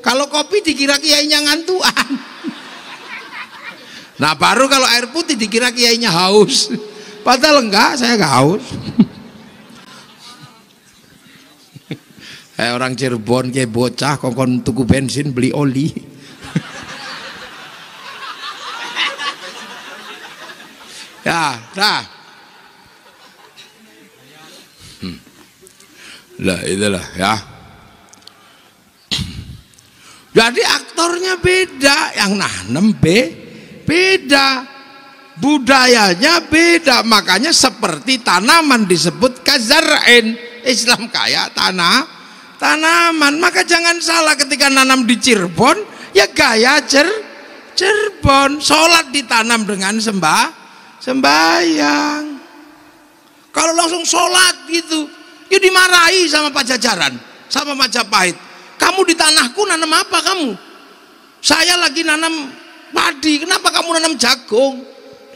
Kalau kopi dikira kiainya ngantuan. Nah baru kalau air putih dikira kiainya haus. Padahal enggak, saya enggak haus. Kayak orang Cirebon, kayak bocah kongkon tuku bensin beli oli. Ya, dah. Lah itulah ya. Jadi aktornya beda, yang nanem beda, budayanya beda. Makanya seperti tanaman disebut kazar'in. Islam kayak tanaman. Maka jangan salah ketika nanam di Cirebon, ya gaya Cirebon. Sholat ditanam dengan sembahyang. Kalau langsung sholat gitu, ya dimarahi sama Pajajaran, sama Majapahit. Kamu di tanahku nanam apa kamu? Saya lagi nanam padi, kenapa kamu nanam jagung?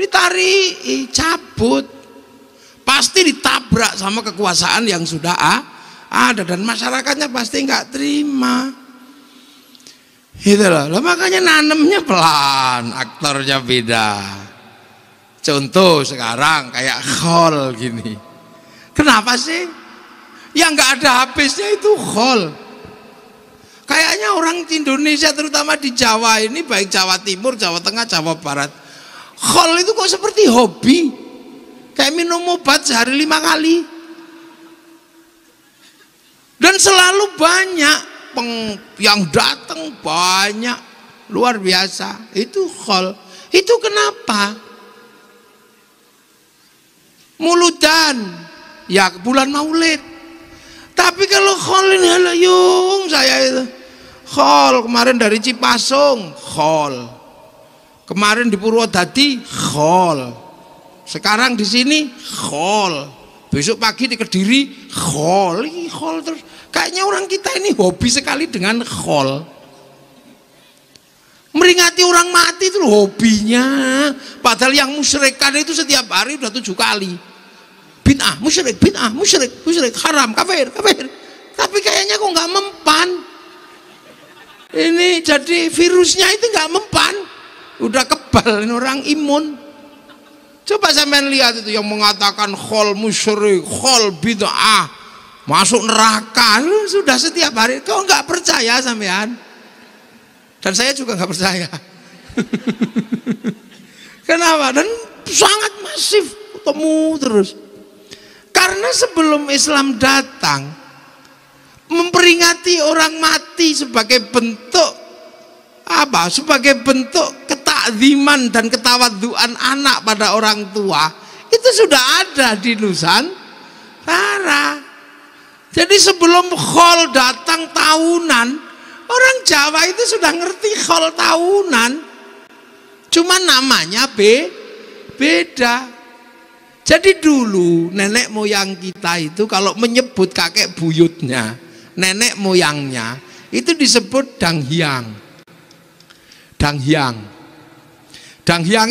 Ditarik, cabut. Pasti ditabrak sama kekuasaan yang sudah ada, dan masyarakatnya pasti nggak terima. Gitu loh. Makanya nanemnya pelan, aktornya beda. Contoh sekarang kayak khol gini. Kenapa sih? Yang nggak ada habisnya itu khol. Kayaknya orang Indonesia terutama di Jawa ini, baik Jawa Timur, Jawa Tengah, Jawa Barat, khol itu kok seperti hobi. Kayak minum obat sehari 5 kali. Dan selalu banyak yang datang, banyak, luar biasa. Itu khol. Itu kenapa? Muludan, ya bulan Maulid. Tapi kalau khol ini halayung saya itu. Khol kemarin dari Cipasung, khol. Kemarin di Purwodadi, khol. Sekarang di sini, khol. Besok pagi di Kediri, khol. Ini khol terus. Kayaknya orang kita ini hobi sekali dengan khol. Meringati orang mati itu hobinya. Padahal yang musyrikan itu setiap hari udah 7 kali. Bid'ah, musyrik, bid'ah, musyrik, haram, kafir. Tapi kayaknya kok nggak mempan. Ini jadi virusnya itu nggak mempan. Udah kebal, ini orang imun. Coba sampean lihat itu yang mengatakan khol musyrik, khol bid'ah, masuk neraka. Sudah setiap hari. Kau nggak percaya sampean? Dan saya juga nggak percaya. Kenapa? Dan sangat masif, ketemu terus. Karena sebelum Islam datang, memperingati orang mati sebagai bentuk apa? Sebagai bentuk ketakziman dan ketawaduan anak pada orang tua, itu sudah ada di Nusantara. Jadi sebelum khol datang tahunan, orang Jawa itu sudah ngerti khol tahunan, cuma namanya beda. Jadi dulu nenek moyang kita itu kalau menyebut kakek buyutnya, nenek moyangnya, itu disebut danghyang. Danghyang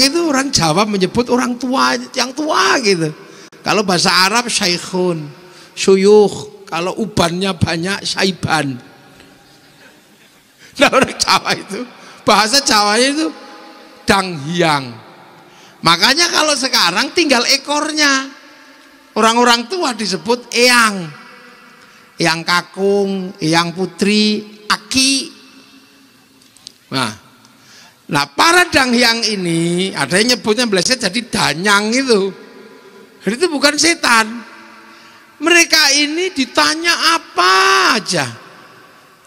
itu orang Jawa menyebut orang tua, yang tua gitu. Kalau bahasa Arab syaikhun, syuyukh, kalau ubannya banyak syaiban. Nah orang Jawa itu, bahasa Jawanya itu danghyang. Makanya kalau sekarang tinggal ekornya. Orang-orang tua disebut eyang. Eyang kakung, eyang putri, aki. Nah para danghyang ini, ada yang nyebutnya meleset jadi danyang itu. Jadi itu bukan setan. Mereka ini ditanya apa aja.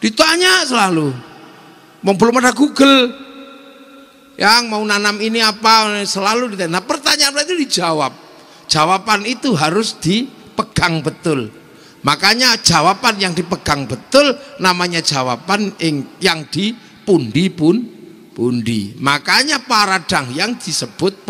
Ditanya selalu. Belum ada Google. Yang mau nanam ini apa, selalu ditanya. Nah pertanyaan itu dijawab. Jawaban itu harus dipegang betul. Makanya jawaban yang dipegang betul namanya jawaban yang dipundi. Makanya para danghyang disebut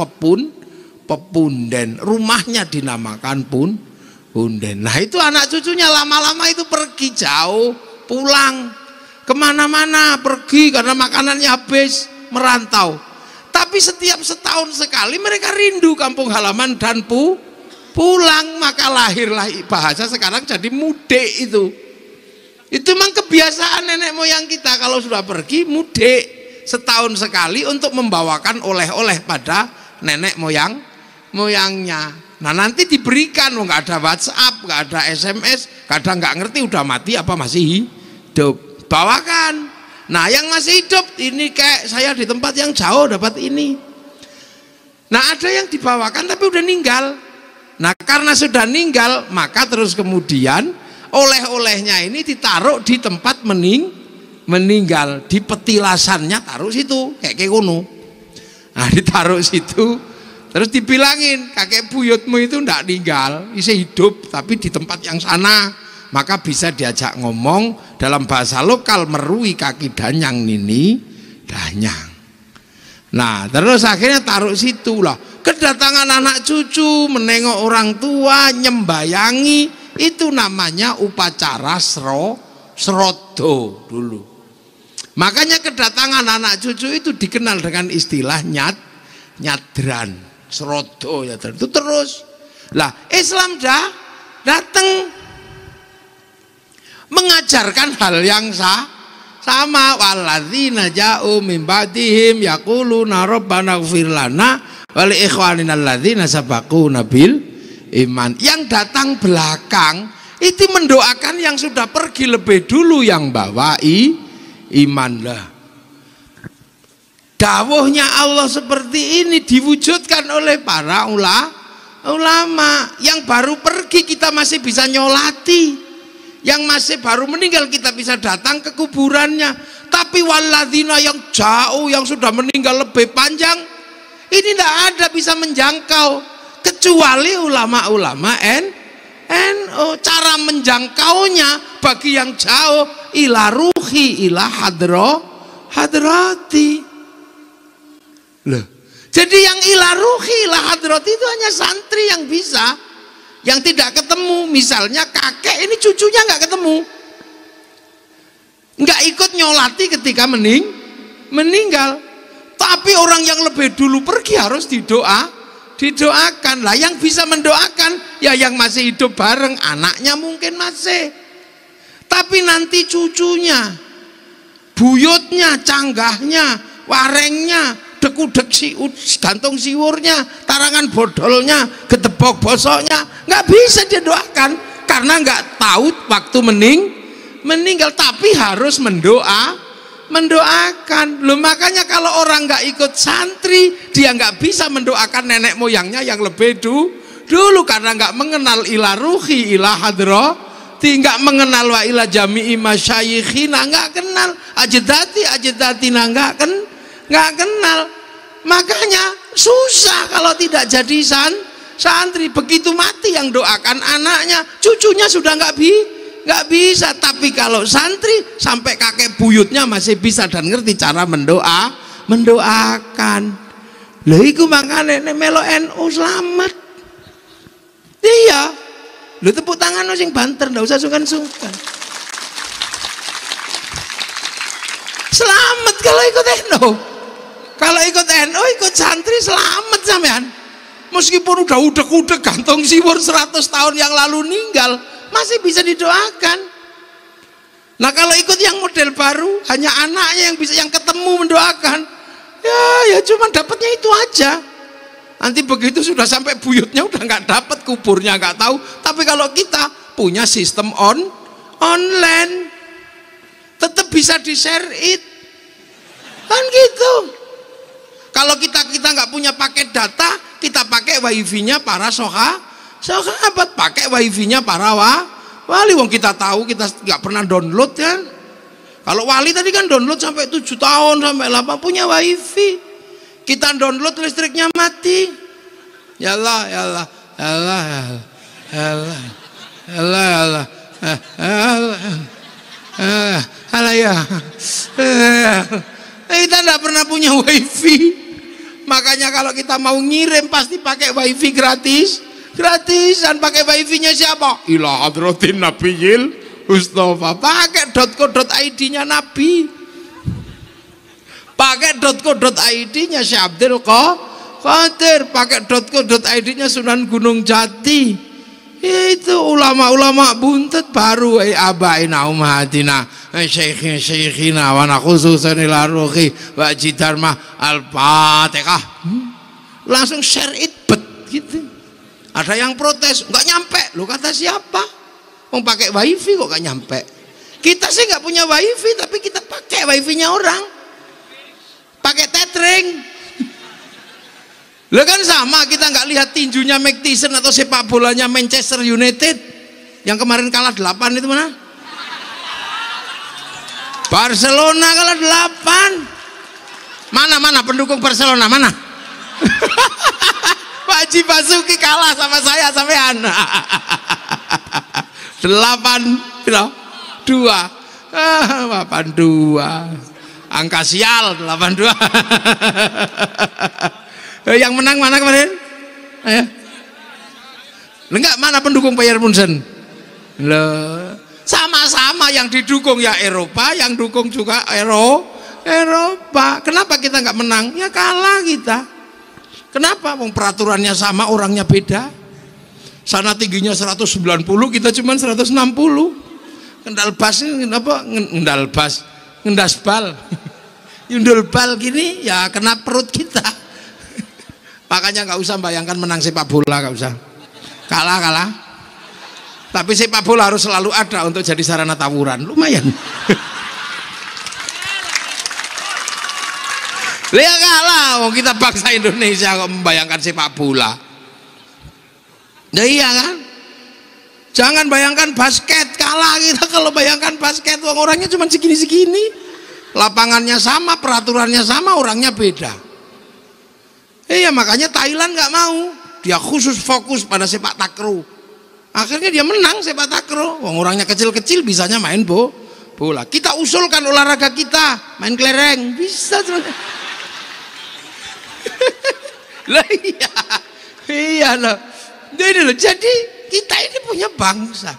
pepunden. Rumahnya dinamakan punden. Nah itu anak cucunya lama-lama itu pergi jauh, pulang kemana-mana, pergi karena makanannya habis, merantau. Tapi setiap setahun sekali mereka rindu kampung halaman dan pulang, maka lahirlah bahasa sekarang jadi mudik itu. Itu memang kebiasaan nenek moyang kita, kalau sudah pergi mudik setahun sekali untuk membawakan oleh-oleh pada nenek moyangnya. Nah nanti diberikan, nggak ada WhatsApp, nggak ada SMS, kadang nggak ngerti udah mati apa masih hidup, bawakan. Nah yang masih hidup ini kayak saya di tempat yang jauh dapat ini. Nah ada yang dibawakan tapi udah ninggal. Nah karena sudah ninggal maka terus kemudian oleh-olehnya ini ditaruh di tempat meninggal, di petilasannya taruh situ kayak kono. Nah ditaruh situ terus dibilangin kakek buyutmu itu ndak ninggal, isi hidup tapi di tempat yang sana, maka bisa diajak ngomong dalam bahasa lokal, merui kaki danyang nini danyang. Nah terus akhirnya taruh situ lah. Kedatangan anak cucu menengok orang tua, nyembayangi, itu namanya upacara srodo dulu. Makanya kedatangan anak cucu itu dikenal dengan istilah nyadran, srodo ya itu terus. Lah Islam datang mengajarkan hal yang sama. Walladzina ja'u min ba'dihim yaquluna rabbana ighfir lana wa li ikhwanina alladzina sabaquna bil iman. Yang datang belakang itu mendoakan yang sudah pergi lebih dulu, yang bawa iman lah. Dawuhnya Allah seperti ini diwujudkan oleh para ulama. Yang baru pergi kita masih bisa nyolati, yang masih baru meninggal kita bisa datang ke kuburannya. Tapi walladzina yang jauh, yang sudah meninggal lebih panjang, ini tidak ada bisa menjangkau kecuali ulama-ulama NU. Cara menjangkaunya bagi yang jauh ila ruhi ila hadrati. Loh, jadi yang ila ruhi ila hadrati itu hanya santri yang bisa, yang tidak ketemu. Misalnya kakek ini cucunya nggak ketemu, nggak ikut nyolati ketika meninggal. Tapi orang yang lebih dulu pergi harus didoakan lah. Yang bisa mendoakan ya yang masih hidup bareng, anaknya mungkin masih, tapi nanti cucunya, buyutnya, canggahnya, warengnya, dekudek gantung siwurnya, tarangan bodolnya, gedebok bosoknya, nggak bisa didoakan karena nggak tahu waktu meninggal. Tapi harus mendoakan loh. Makanya kalau orang nggak ikut santri, dia nggak bisa mendoakan nenek moyangnya yang lebih dulu karena nggak mengenal ila ruhi ila hadrati, nggak mengenal wa ila jami'i masyayikhina, nggak kenal ajedatina, nggak kenal. Makanya susah kalau tidak jadi santri. Begitu mati yang doakan anaknya, cucunya sudah nggak bisa. Tapi kalau santri sampai kakek buyutnya masih bisa dan ngerti cara mendoakan. Lha iku makane nek melo NU selamat. Iya. Lho tepuk tangan sing banter, ndak usah sungkan-sungkan. Selamat kalau ikut NU. Kalau ikut NU, ikut santri selamat sampean. Meskipun udah udek-udek gantung siwur 100 tahun yang lalu ninggal, masih bisa didoakan. Nah kalau ikut yang model baru, hanya anaknya yang bisa, yang ketemu mendoakan, ya cuma dapatnya itu aja. Nanti begitu sudah sampai buyutnya udah nggak dapat, kuburnya nggak tahu. Tapi kalau kita punya sistem online, tetap bisa di share it, kan gitu. Kalau kita nggak punya paket data, kita pakai wifi-nya para sahabat, pakai wifi-nya para wali. Wong kita tahu, kita nggak pernah download kan. Kalau wali tadi kan download sampai 7 tahun sampai 8, punya wifi. Kita download listriknya mati. Ya Allah ya. Kita nggak pernah punya wifi. Makanya kalau kita mau ngirim pasti pakai wifi gratisan. Pakai wifi-nya siapa? Ila hadratin nabiyil Mustafa. Pakai .co.id-nya Nabi. Pakai .co.id-nya Syekh Abdul Qadir, pakai .co.id-nya Sunan Gunung Jati. Itu ulama-ulama buntut baru abaina ummatina syekhina wa nakhususan ila ruhi wa jidarma al-fatihah. Langsung share it bet gitu. Ada yang protes, nggak nyampe. Lu kata siapa? Mau pakai wifi kok nggak nyampe? Kita sih nggak punya wifi, tapi kita pakai wifi-nya orang. Pakai tethering. Lo kan sama, kita nggak lihat tinjunya Mike Tyson atau sepak bolanya Manchester United yang kemarin kalah 8 itu mana? Barcelona kalah 8. Mana pendukung Barcelona mana? Pak Haji Basuki kalah sama saya sampean. 8-2. 82. Angka sial 82. Yang menang mana kemarin? Enggak, mana pendukung Bayern Munchen? Loh, sama-sama yang didukung ya Eropa, yang dukung juga Eropa. Kenapa kita nggak menang? Ya kalah kita. Kenapa? Peraturannya sama, orangnya beda. Sana tingginya 190, kita cuma 160. Kendal bas ini kenapa? Ngendas bal. Yundul bal gini ya kena perut kita. Makanya nggak usah bayangkan menang sepak bola, nggak usah. Kalah. Tapi sepak bola harus selalu ada untuk jadi sarana tawuran, lumayan. Lihat kalah, kita bangsa Indonesia kok membayangkan sepak bola. Nah iya kan? Jangan bayangkan basket, kalah kita kalau bayangkan basket, orangnya cuma segini-segini. Lapangannya sama, peraturannya sama, orangnya beda. Iya, makanya Thailand nggak mau, dia khusus fokus pada sepak takraw. Akhirnya dia menang sepak takraw. Orangnya kecil-kecil bisanya main bola. Kita usulkan olahraga kita, main kelereng bisa. Lah iya loh. Jadi kita ini punya bangsa.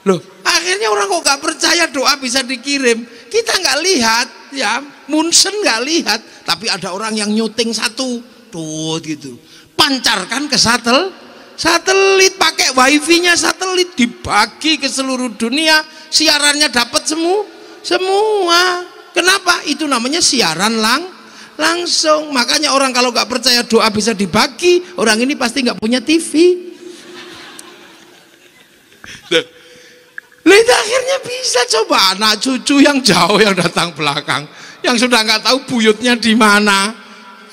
Loh, akhirnya orang kok nggak percaya doa bisa dikirim. Kita nggak lihat, ya, Munchen nggak lihat, tapi ada orang yang nyuting satu. Tuh gitu, pancarkan ke satelit, pakai wifi-nya satelit, dibagi ke seluruh dunia, siarannya dapat semua. Kenapa? Itu namanya siaran langsung. Makanya orang kalau nggak percaya doa bisa dibagi, orang ini pasti nggak punya TV. Lihat akhirnya bisa. Coba anak cucu yang jauh yang datang belakang, yang sudah nggak tahu buyutnya di mana.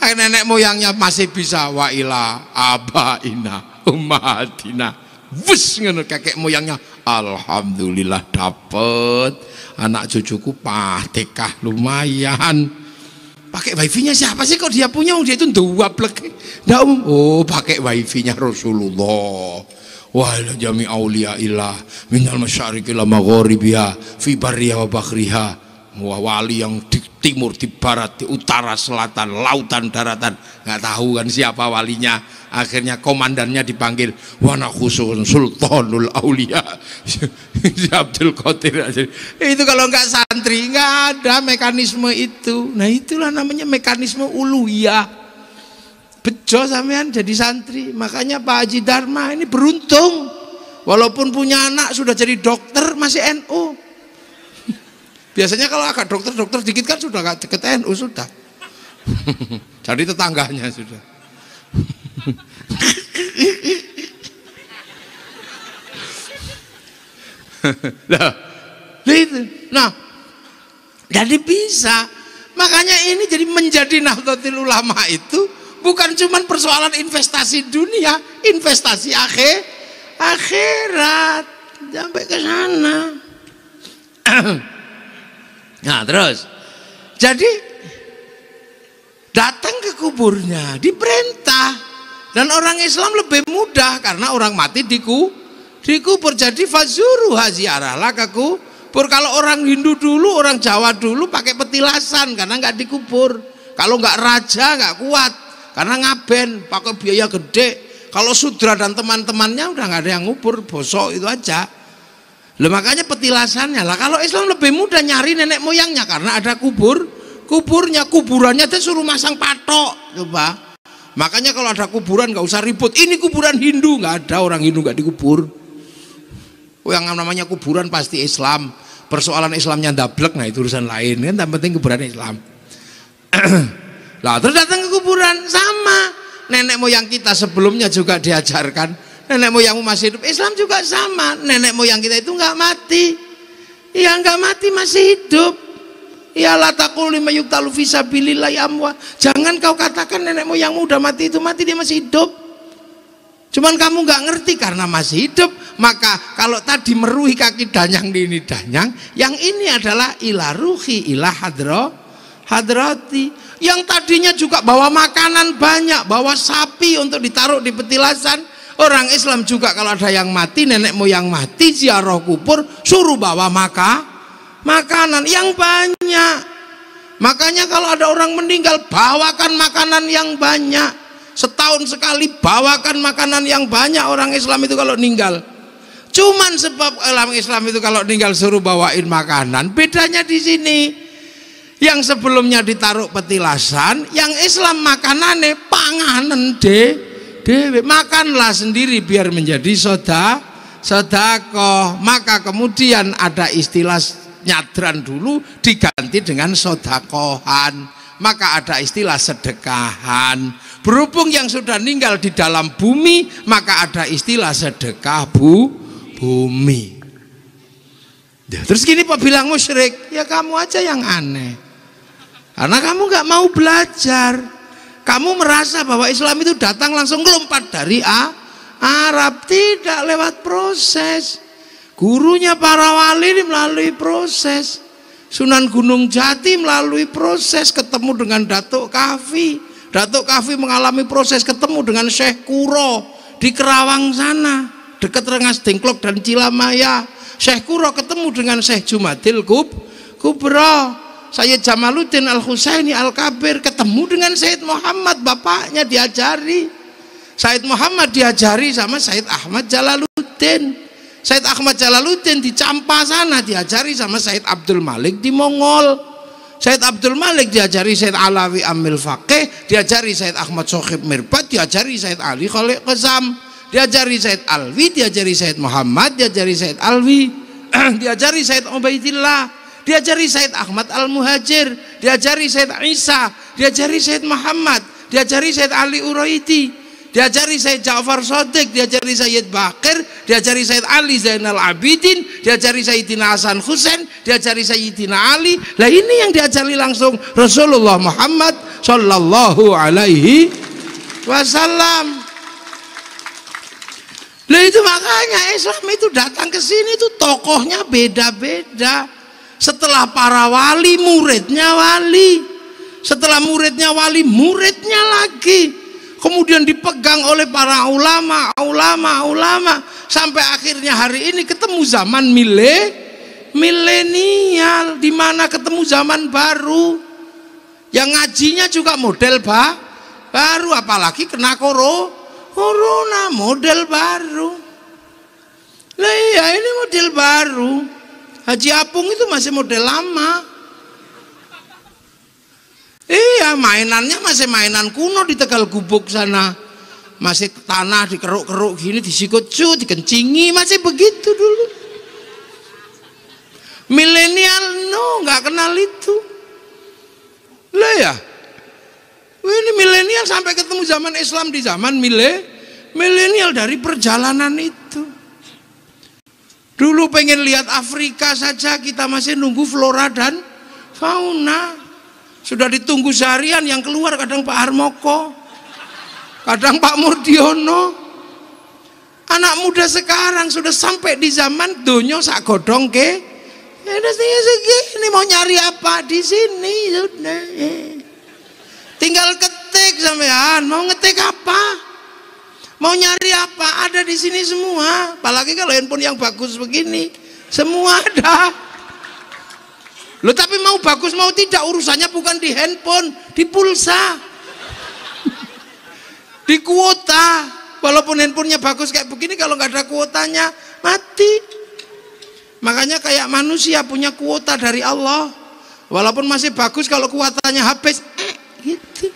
Nenek moyangnya masih bisa wa ila abaina ummatina. Wus ngono kakek moyangnya alhamdulillah dapet. Anak cucuku Fatihah lumayan. Pakai wifi-nya siapa sih kok dia punya? Dia itu dua plek. Oh, pakai wifi-nya Rasulullah. Wa jami auliya illah minal masyariqi ila magharibiha fi barriha wa bahriha. Wali yang di timur, di barat, di utara, selatan, lautan, daratan, nggak tahu kan siapa walinya. Akhirnya komandannya dipanggil, wana khusus sultanul aulia Abdul Qadir. Itu kalau nggak santri nggak ada mekanisme itu. Nah itulah namanya mekanisme uluhiyah. Bejo sampean jadi santri. Makanya Pak Haji Dharma ini beruntung, walaupun punya anak sudah jadi dokter masih NU. Biasanya kalau agak dokter dikit kan sudah gak deket NU sudah. Jadi tetangganya sudah. Nah, jadi bisa. Makanya ini jadi menjadi Nahdlatul Ulama itu bukan cuma persoalan investasi dunia, investasi akhirat sampai ke sana. Nah terus, jadi datang ke kuburnya diperintah, dan orang Islam lebih mudah karena orang mati dikubur. Jadi fazuru ziarahlah ke kubur. Kalau orang Hindu dulu, orang Jawa dulu pakai petilasan karena nggak dikubur. Kalau nggak raja nggak kuat karena ngaben, pakai biaya gede. Kalau sudra dan teman-temannya udah nggak ada yang ngubur, bosok itu aja. Lah makanya petilasannya lah. Kalau Islam lebih mudah nyari nenek moyangnya karena ada kubur kuburannya dia suruh masang patok. Coba. Makanya kalau ada kuburan nggak usah ribut. Ini kuburan Hindu, nggak ada orang Hindu nggak dikubur. Yang namanya kuburan pasti Islam. Persoalan Islamnya ndablek, nah itu urusan lain kan. Yang penting kuburan Islam. Lah terus datang ke kuburan sama. Nenek moyang kita sebelumnya juga diajarkan. Nenek moyangmu masih hidup, Islam juga sama. Nenek moyang kita itu nggak mati. Ya nggak mati, masih hidup. Ya la taqul lima yuqtalu fi sabilillahi amwat. Jangan kau katakan nenek moyangmu udah mati, itu mati, dia masih hidup. Cuman kamu nggak ngerti karena masih hidup. Maka kalau tadi meruhi kaki danyang di ini danyang, yang ini adalah ila ruhi ila hadrati. Yang tadinya juga bawa makanan banyak, bawa sapi untuk ditaruh di petilasan. Orang Islam juga kalau ada yang mati, nenek moyang mati, ziarah kubur, suruh bawa makanan yang banyak. Makanya kalau ada orang meninggal, bawakan makanan yang banyak. Setahun sekali bawakan makanan yang banyak orang Islam itu kalau meninggal. Cuman sebab orang Islam itu kalau meninggal suruh bawain makanan, bedanya di sini. Yang sebelumnya ditaruh petilasan, yang Islam makanannya panganan dewe, makanlah sendiri biar menjadi sodakoh. Maka kemudian ada istilah nyadran dulu diganti dengan sodakohan. Maka ada istilah sedekahan. Berhubung yang sudah meninggal di dalam bumi, maka ada istilah sedekah bumi. Ya, terus gini Pak bilang musyrik, ya kamu aja yang aneh. Karena kamu nggak mau belajar. Kamu merasa bahwa Islam itu datang langsung lompat dari Arab. Tidak, lewat proses. Gurunya para wali melalui proses. Sunan Gunung Jati melalui proses ketemu dengan Datuk Kafi. Datuk Kafi mengalami proses ketemu dengan Syekh Kuro di Kerawang sana, dekat Rengas Dengklok dan Cilamaya. Syekh Kuro ketemu dengan Syekh Jumadil Kubro. Sayyid Jamaluddin Al-Husaini Al-Kabir ketemu dengan Sayyid Muhammad, bapaknya diajari. Sayyid Muhammad diajari sama Sayyid Ahmad Jalaluddin. Sayyid Ahmad Jalaluddin di Campa sana diajari sama Sayyid Abdul Malik di Mongol. Sayyid Abdul Malik diajari Sayyid Alawi Amil Faqih, diajari Sayyid Ahmad Sohib Mirbat, diajari Sayyid Ali Khalid Qazam, diajari Sayyid Alwi, diajari Sayyid Muhammad, diajari Sayyid Alwi, diajari Sayyid Ubaidillah, diajari Sayyid Ahmad Al-Muhajir, diajari Sayyid Isa, diajari Sayyid Muhammad, diajari Sayyid Ali Uraiti, diajari Sayyid Ja'far Shadiq, diajari Sayyid Bakir, diajari Sayyid Ali Zainal Abidin, diajari Sayyidina Hasan Husain, diajari Sayyidina Ali. Lah ini yang diajari langsung Rasulullah Muhammad sallallahu alaihi wasallam. Lah itu makanya Islam itu datang ke sini itu tokohnya beda-beda. Setelah para wali, muridnya wali. Setelah muridnya wali, muridnya lagi. Kemudian dipegang oleh para ulama. Sampai akhirnya hari ini ketemu zaman milenial. Dimana ketemu zaman baru. Yang ngajinya juga model baru. Apalagi kena corona, model baru. Lah iya, ini model baru. Haji Apung itu masih model lama. Iya, mainannya masih mainan kuno di Tegal Gubuk sana. Masih tanah dikeruk-keruk gini, disikut dikencingi, masih begitu dulu. Milenial nggak kenal itu. Lah ya. Ini milenial sampai ketemu zaman Islam di zaman milenial dari perjalanan itu. Dulu pengen lihat Afrika saja kita masih nunggu flora dan fauna. Sudah ditunggu seharian, yang keluar kadang Pak Harmoko, kadang Pak Murdiono. Anak muda sekarang sudah sampai di zaman donyo sak godong ke. Ini mau nyari apa di sini? Sudah. Tinggal ketik sampean, mau ngetik apa? Mau nyari apa? Ada di sini semua. Apalagi kalau handphone yang bagus begini, semua ada. Loh, tapi mau bagus mau tidak urusannya bukan di handphone, di pulsa, di kuota. Walaupun handphonenya bagus kayak begini, kalau nggak ada kuotanya mati. Makanya kayak manusia punya kuota dari Allah. Walaupun masih bagus kalau kuatannya habis. Gitu.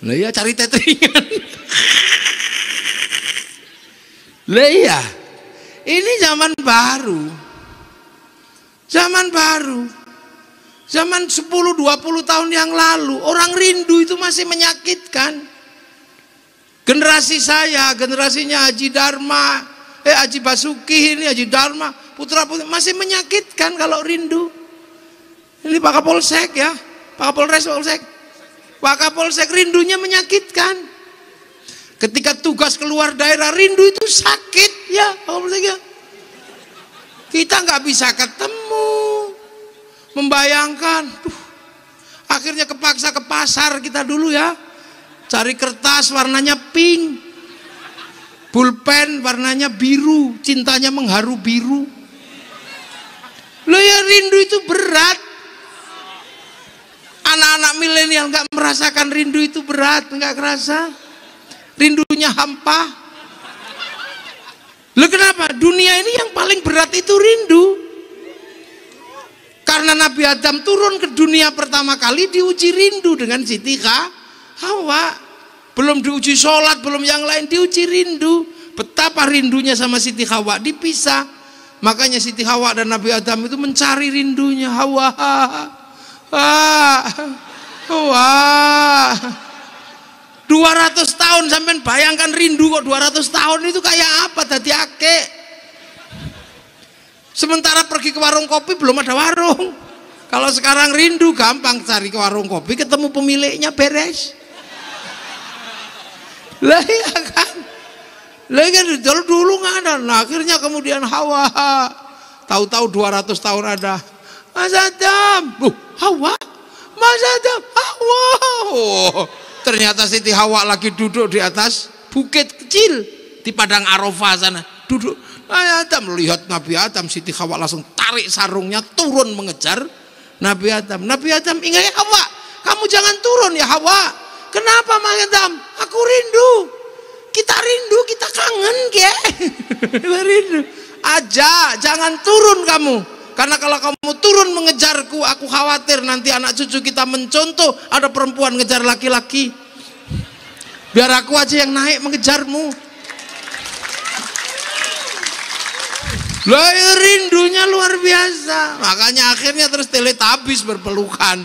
Lah iya cari tetringan. Lah iya. Ini zaman baru. Zaman baru. Zaman 10-20 tahun yang lalu orang rindu itu masih menyakitkan. Generasi saya, generasinya Haji Dharma, Haji Basuki ini, Haji Dharma, putra-putri masih menyakitkan kalau rindu. Ini Pak Kapolsek ya, Pak Kapolres, Pak Kapolsek. Pak Kapolsek rindunya menyakitkan. Ketika tugas keluar daerah rindu itu sakit ya Pak Kapolsek ya. Kita nggak bisa ketemu, membayangkan. Akhirnya kepaksa ke pasar kita dulu ya, cari kertas warnanya pink, pulpen warnanya biru, cintanya mengharu biru. Loh ya rindu itu berat. Anak-anak milenial nggak merasakan rindu itu berat, nggak kerasa. Rindunya hampa. Loh kenapa? Dunia ini yang paling berat itu rindu. Karena Nabi Adam turun ke dunia pertama kali diuji rindu dengan Siti Hawa. Belum diuji sholat, belum yang lain, diuji rindu. Betapa rindunya sama Siti Hawa dipisah. Makanya Siti Hawa dan Nabi Adam itu mencari rindunya. Hawa. Wah 200 tahun sampai bayangkan rindu kok 200 tahun itu kayak apa tadi ake. Sementara pergi ke warung kopi belum ada warung. Kalau sekarang rindu gampang cari ke warung kopi ketemu pemiliknya beres. Lah ya kan. Lah kan dulu nggak ada. Nah, akhirnya kemudian Hawa. Tahu-tahu 200 tahun ada. Mas Adam, Hawa, Mas Adam, Hawa. Oh, ternyata Siti Hawa lagi duduk di atas bukit kecil di padang Arafah sana. Duduk. Mas Adam melihat Nabi Adam, Siti Hawa langsung tarik sarungnya turun mengejar Nabi Adam. Nabi Adam ingat Hawa, kamu jangan turun ya Hawa. Kenapa Mas Adam? Aku rindu. Kita rindu, kita kangen ke. Rindu. Aja, jangan turun kamu. Karena kalau kamu turun mengejarku, aku khawatir nanti anak cucu kita mencontoh ada perempuan ngejar laki-laki. Biar aku aja yang naik mengejarmu. Loh, rindunya luar biasa. Makanya akhirnya terus teletabis berpelukan.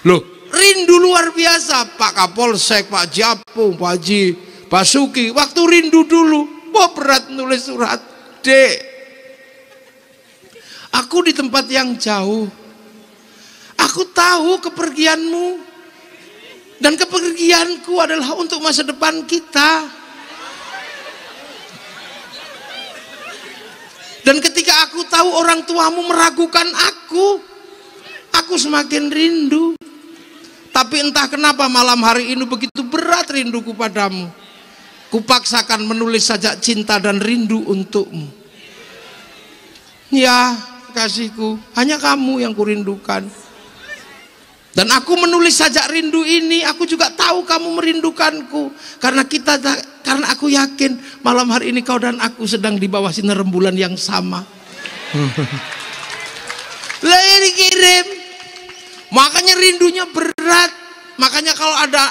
Loh, rindu luar biasa. Pak Kapolsek, Pak Japung, Pak Haji Basuki, waktu rindu dulu, berat nulis surat. Dek, aku di tempat yang jauh. Aku tahu kepergianmu. Dan kepergianku adalah untuk masa depan kita. Dan ketika aku tahu orang tuamu meragukan aku semakin rindu. Tapi entah kenapa malam hari ini begitu berat rinduku padamu. Kupaksakan menulis sajak cinta dan rindu untukmu. Ya, kasihku, hanya kamu yang kurindukan. Dan aku menulis sajak rindu ini, aku juga tahu kamu merindukanku. Karena aku yakin malam hari ini kau dan aku sedang di bawah sinar rembulan yang sama. Lah ya dikirim. Makanya rindunya berat. Makanya kalau ada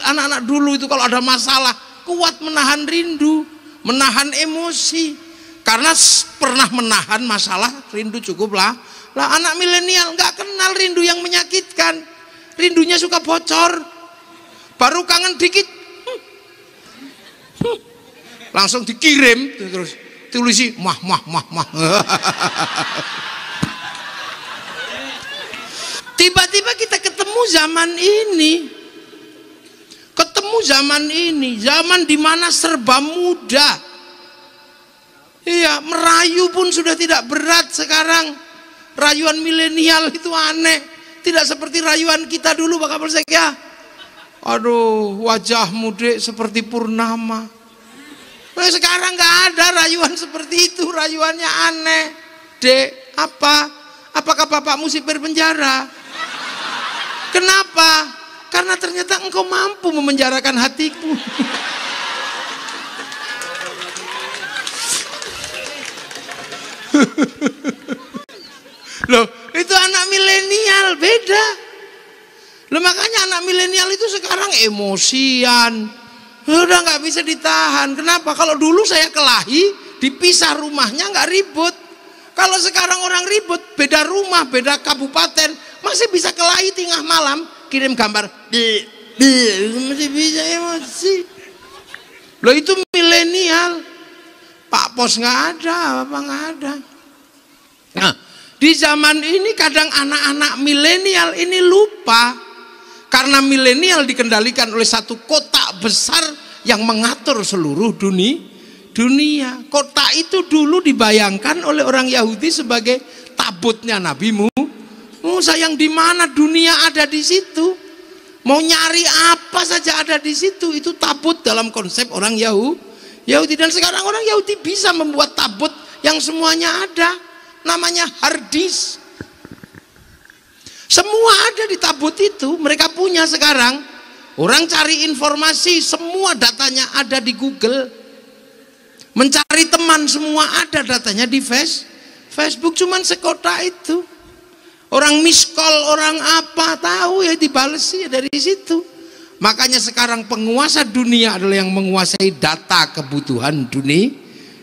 anak-anak dulu itu kalau ada masalah, kuat menahan rindu, menahan emosi. Karena pernah menahan masalah, rindu cukuplah. Lah anak milenial nggak kenal rindu yang menyakitkan. Rindunya suka bocor. Baru kangen dikit, langsung dikirim terus tulisi mah. Tiba-tiba kita ketemu zaman ini. Zaman di mana serba mudah. Iya, merayu pun sudah tidak berat sekarang. Rayuan milenial itu aneh. Tidak seperti rayuan kita dulu Pak Kapolsek ya. Aduh, wajahmu Dek seperti purnama. Nah, sekarang nggak ada rayuan seperti itu. Rayuannya aneh. Dek, apakah bapakmu sipir penjara? Kenapa? Karena ternyata engkau mampu memenjarakan hatiku. Loh, itu anak milenial beda. Loh, makanya anak milenial itu sekarang emosian. Udah nggak bisa ditahan. Kenapa? Kalau dulu saya kelahi, dipisah rumahnya nggak ribut. Kalau sekarang orang ribut, beda rumah, beda kabupaten, masih bisa kelahi tengah malam, kirim gambar, masih bisa emosi. Loh, itu milenial. Pak Pos nggak ada, apa nggak ada. Nah, di zaman ini kadang anak-anak milenial ini lupa. Karena milenial dikendalikan oleh satu kotak besar yang mengatur seluruh dunia. Kotak itu dulu dibayangkan oleh orang Yahudi sebagai tabutnya Nabi Musa, yang di mana dunia ada di situ. Mau nyari apa saja ada di situ. Itu tabut dalam konsep orang Yahudi. Dan sekarang orang Yahudi bisa membuat tabut yang semuanya ada. Namanya hard disk. Semua ada di tabut itu, mereka punya sekarang. Orang cari informasi, semua datanya ada di Google. Mencari teman, semua ada datanya di Facebook. Cuman sekotak itu. Orang miss call, orang apa, tahu ya, dibalesi ya dari situ. Makanya sekarang penguasa dunia adalah yang menguasai data kebutuhan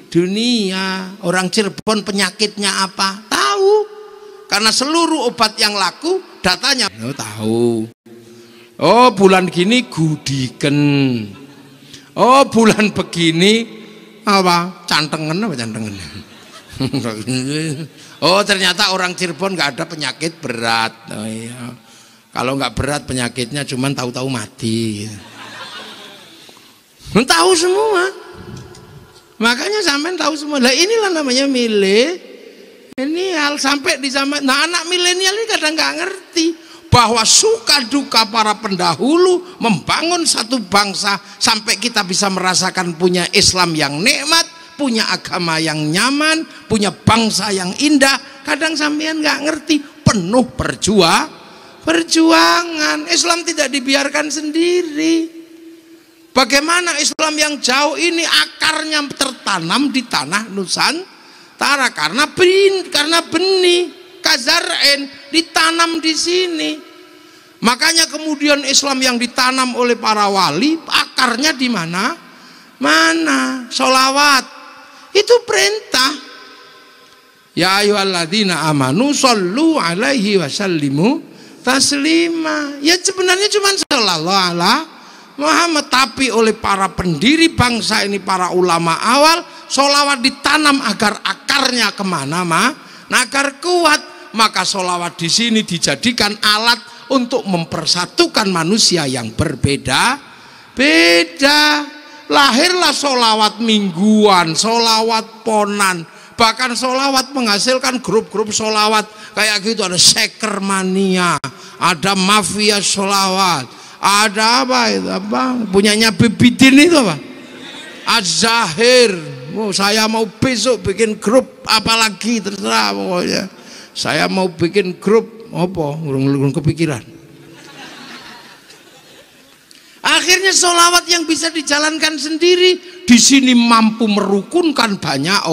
dunia. Orang Cirebon penyakitnya apa, tahu. Karena seluruh obat yang laku datanya tahu. Oh, bulan gini gudiken. Oh, bulan begini apa? Cantengen. Oh, ternyata orang Cirebon nggak ada penyakit berat. Oh, iya. Kalau nggak berat penyakitnya cuman tahu-tahu mati. Tahu semua. Makanya sampean tahu semua. Lah inilah namanya milenial. Sampai di zaman, nah anak milenial ini kadang nggak ngerti bahwa suka duka para pendahulu membangun satu bangsa sampai kita bisa merasakan punya Islam yang nikmat, punya agama yang nyaman, punya bangsa yang indah. Kadang sampean nggak ngerti, penuh perjuangan. Islam tidak dibiarkan sendiri. Bagaimana Islam yang jauh ini akarnya tertanam di tanah Nusantara karena benih kazar'in ditanam di sini. Makanya kemudian Islam yang ditanam oleh para wali akarnya di mana? Sholawat itu perintah. Ya ayyuhalladzina amanu shollu alaihi wasallimu taslima. Ya sebenarnya cuma sallallahu alaihi Muhammad, tapi oleh para pendiri bangsa ini, para ulama awal, sholawat ditanam agar akarnya kemana agar kuat. Maka sholawat di sini dijadikan alat untuk mempersatukan manusia yang berbeda. Lahirlah sholawat mingguan, sholawat ponan, bahkan sholawat menghasilkan grup-grup sholawat kayak gitu. Ada Sekermania, ada Mafia Sholawat, ada apa itu, punyanya Bibidin itu apa, Az-Zahir. Oh, saya mau besok bikin grup apalagi terserah, pokoknya saya mau bikin grup apa, urung kepikiran. Akhirnya sholawat yang bisa dijalankan sendiri di sini mampu merukunkan banyak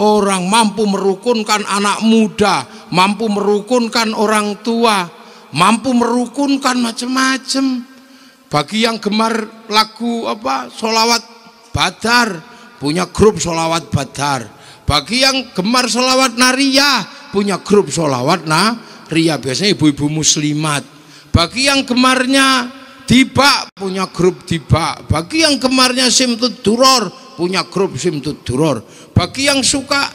orang, mampu merukunkan anak muda, mampu merukunkan orang tua, mampu merukunkan macam-macam. Bagi yang gemar lagu sholawat Badar, punya grup sholawat Badar. Bagi yang gemar sholawat Nariyah, punya grup sholawat Nariyah, biasanya ibu-ibu muslimat. Bagi yang gemarnya Diba, punya grup Diba. Bagi yang gemarnya Simtud Duror, punya grup Simtud Duror. Bagi yang suka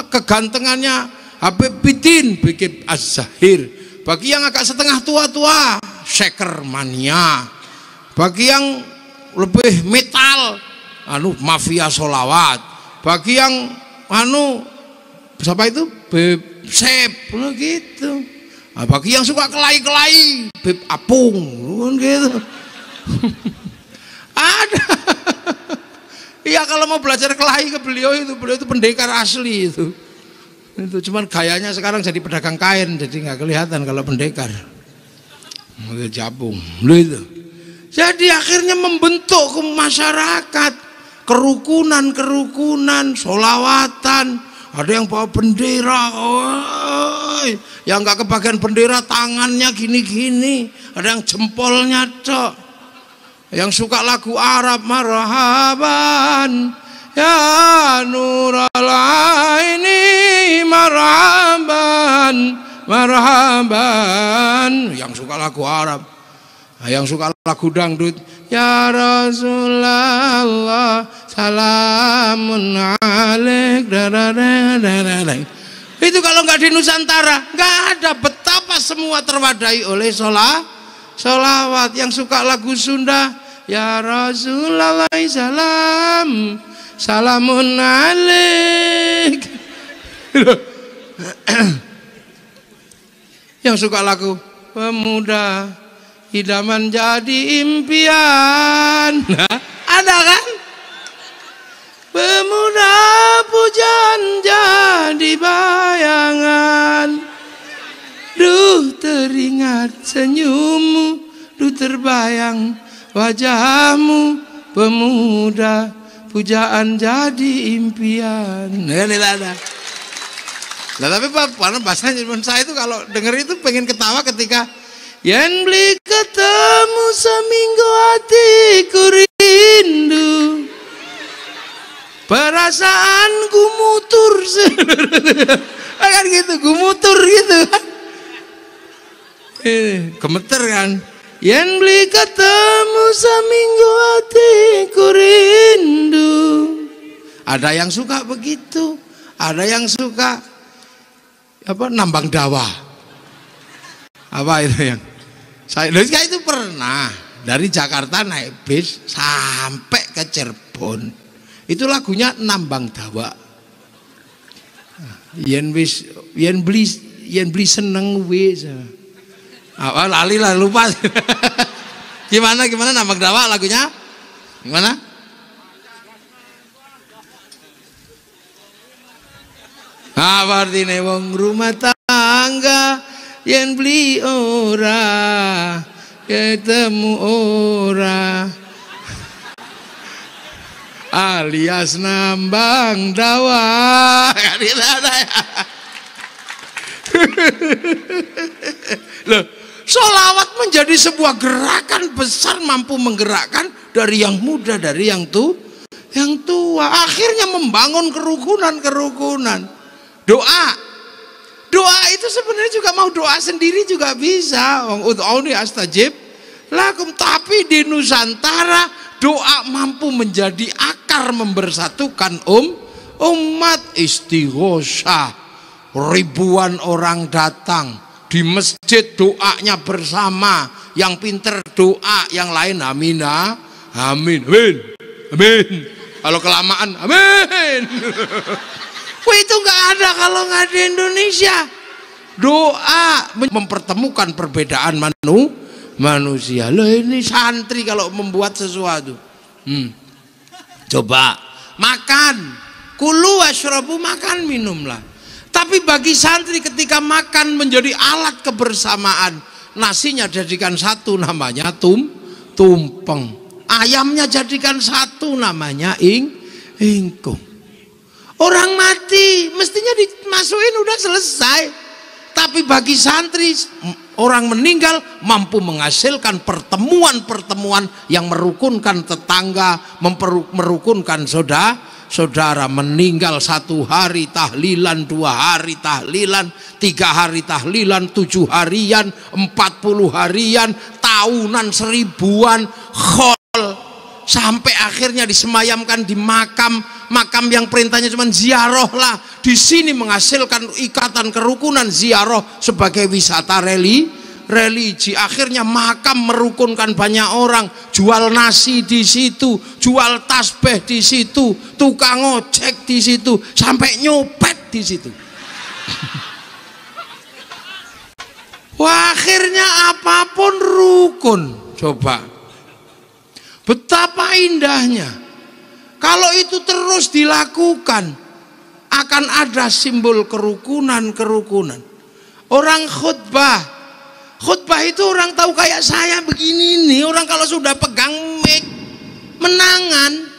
kegantengannya Habib Bidin, bikin Az-Zahir. Bagi yang agak setengah tua-tua, Sekermania. Bagi yang lebih metal, Mafia Sholawat. Bagi yang siapa itu, Sep, gitu. Nah, bagi yang suka kelai-kelai, Beb Apung, gitu. Ada. Iya, kalau mau belajar kelahi ke beliau itu pendekar asli itu. Itu cuman gayanya sekarang jadi pedagang kain, jadi nggak kelihatan kalau pendekar. Japung, itu. Jadi akhirnya membentuk ke masyarakat kerukunan, sholawatan. Ada yang bawa bendera, oi. Yang nggak kebagian bendera tangannya gini-gini, ada yang jempolnya cok. Yang suka lagu Arab, marhaban ya nurul aini, marhaban marhaban. Yang suka lagu Arab, yang suka lagu dangdut, ya Rasulullah salamun alaik. Itu kalau nggak di Nusantara nggak ada. Betapa semua terwadai oleh sholawat. Yang suka lagu Sunda, ya Rasulullah salam salamun alaik. Yang suka lagu pemuda idaman jadi impian, ada kan? Pemuda pujaan jadi bayangan, duh teringat senyummu, duh terbayang wajahmu, pemuda pujaan jadi impian. Nah, tapi bahasanya saya itu kalau denger itu pengen ketawa ketika yen beli ketemu seminggu hatiku rindu, perasaan gumutur kan gitu, gumutur gitu kan, gemeter kan. Yen beli ketemu seminggu hatiku rindu. Ada yang suka begitu, ada yang suka apa nambang dawa. Apa itu yang saya itu pernah dari Jakarta naik bis sampai ke Cirebon. Itu lagunya nambang dawa. Yen beli seneng wis. Awal lali lah, lupa. Gimana nambang dawa lagunya? Gimana? Apa artinya wong rumah tangga yen beli ora ketemu ora alias nambang dawa. Loh, sholawat menjadi sebuah gerakan besar, mampu menggerakkan dari yang muda, dari yang tua, akhirnya membangun kerukunan. Doa itu sebenarnya juga mau doa sendiri juga bisa. Ud'uni astajib lakum. Tapi di Nusantara doa mampu menjadi akar membersatukan umat. Istighosah, ribuan orang datang di masjid, doanya bersama. Yang pinter doa, yang lain amin, amin, amin, amin. Kalau kelamaan amin. Itu nggak ada kalau nggak di Indonesia. Doa mempertemukan perbedaan manusia. Loh, ini santri kalau membuat sesuatu, coba makan, kulu washrabu, makan minumlah. Tapi bagi santri ketika makan menjadi alat kebersamaan, nasinya jadikan satu namanya tumpeng, ayamnya jadikan satu namanya ingkung. Orang mati mestinya dimasukin udah selesai. Tapi bagi santri, orang meninggal mampu menghasilkan pertemuan-pertemuan yang merukunkan tetangga, merukunkan saudara. Meninggal 1 hari tahlilan, 2 hari tahlilan, 3 hari tahlilan, 7 harian, 40 harian, tahunan, 1000-an, khol, sampai akhirnya disemayamkan di makam yang perintahnya cuma ziarah lah. Di sini menghasilkan ikatan kerukunan, ziarah sebagai wisata religi. Akhirnya makam merukunkan banyak orang. Jual nasi di situ, jual tasbih di situ, tukang ojek di situ, sampai nyopet di situ. Wah, akhirnya apapun rukun. Coba, betapa indahnya. Kalau itu terus dilakukan, akan ada simbol kerukunan. Orang khutbah itu orang tahu kayak saya begini nih. Orang kalau sudah pegang mic, menangan.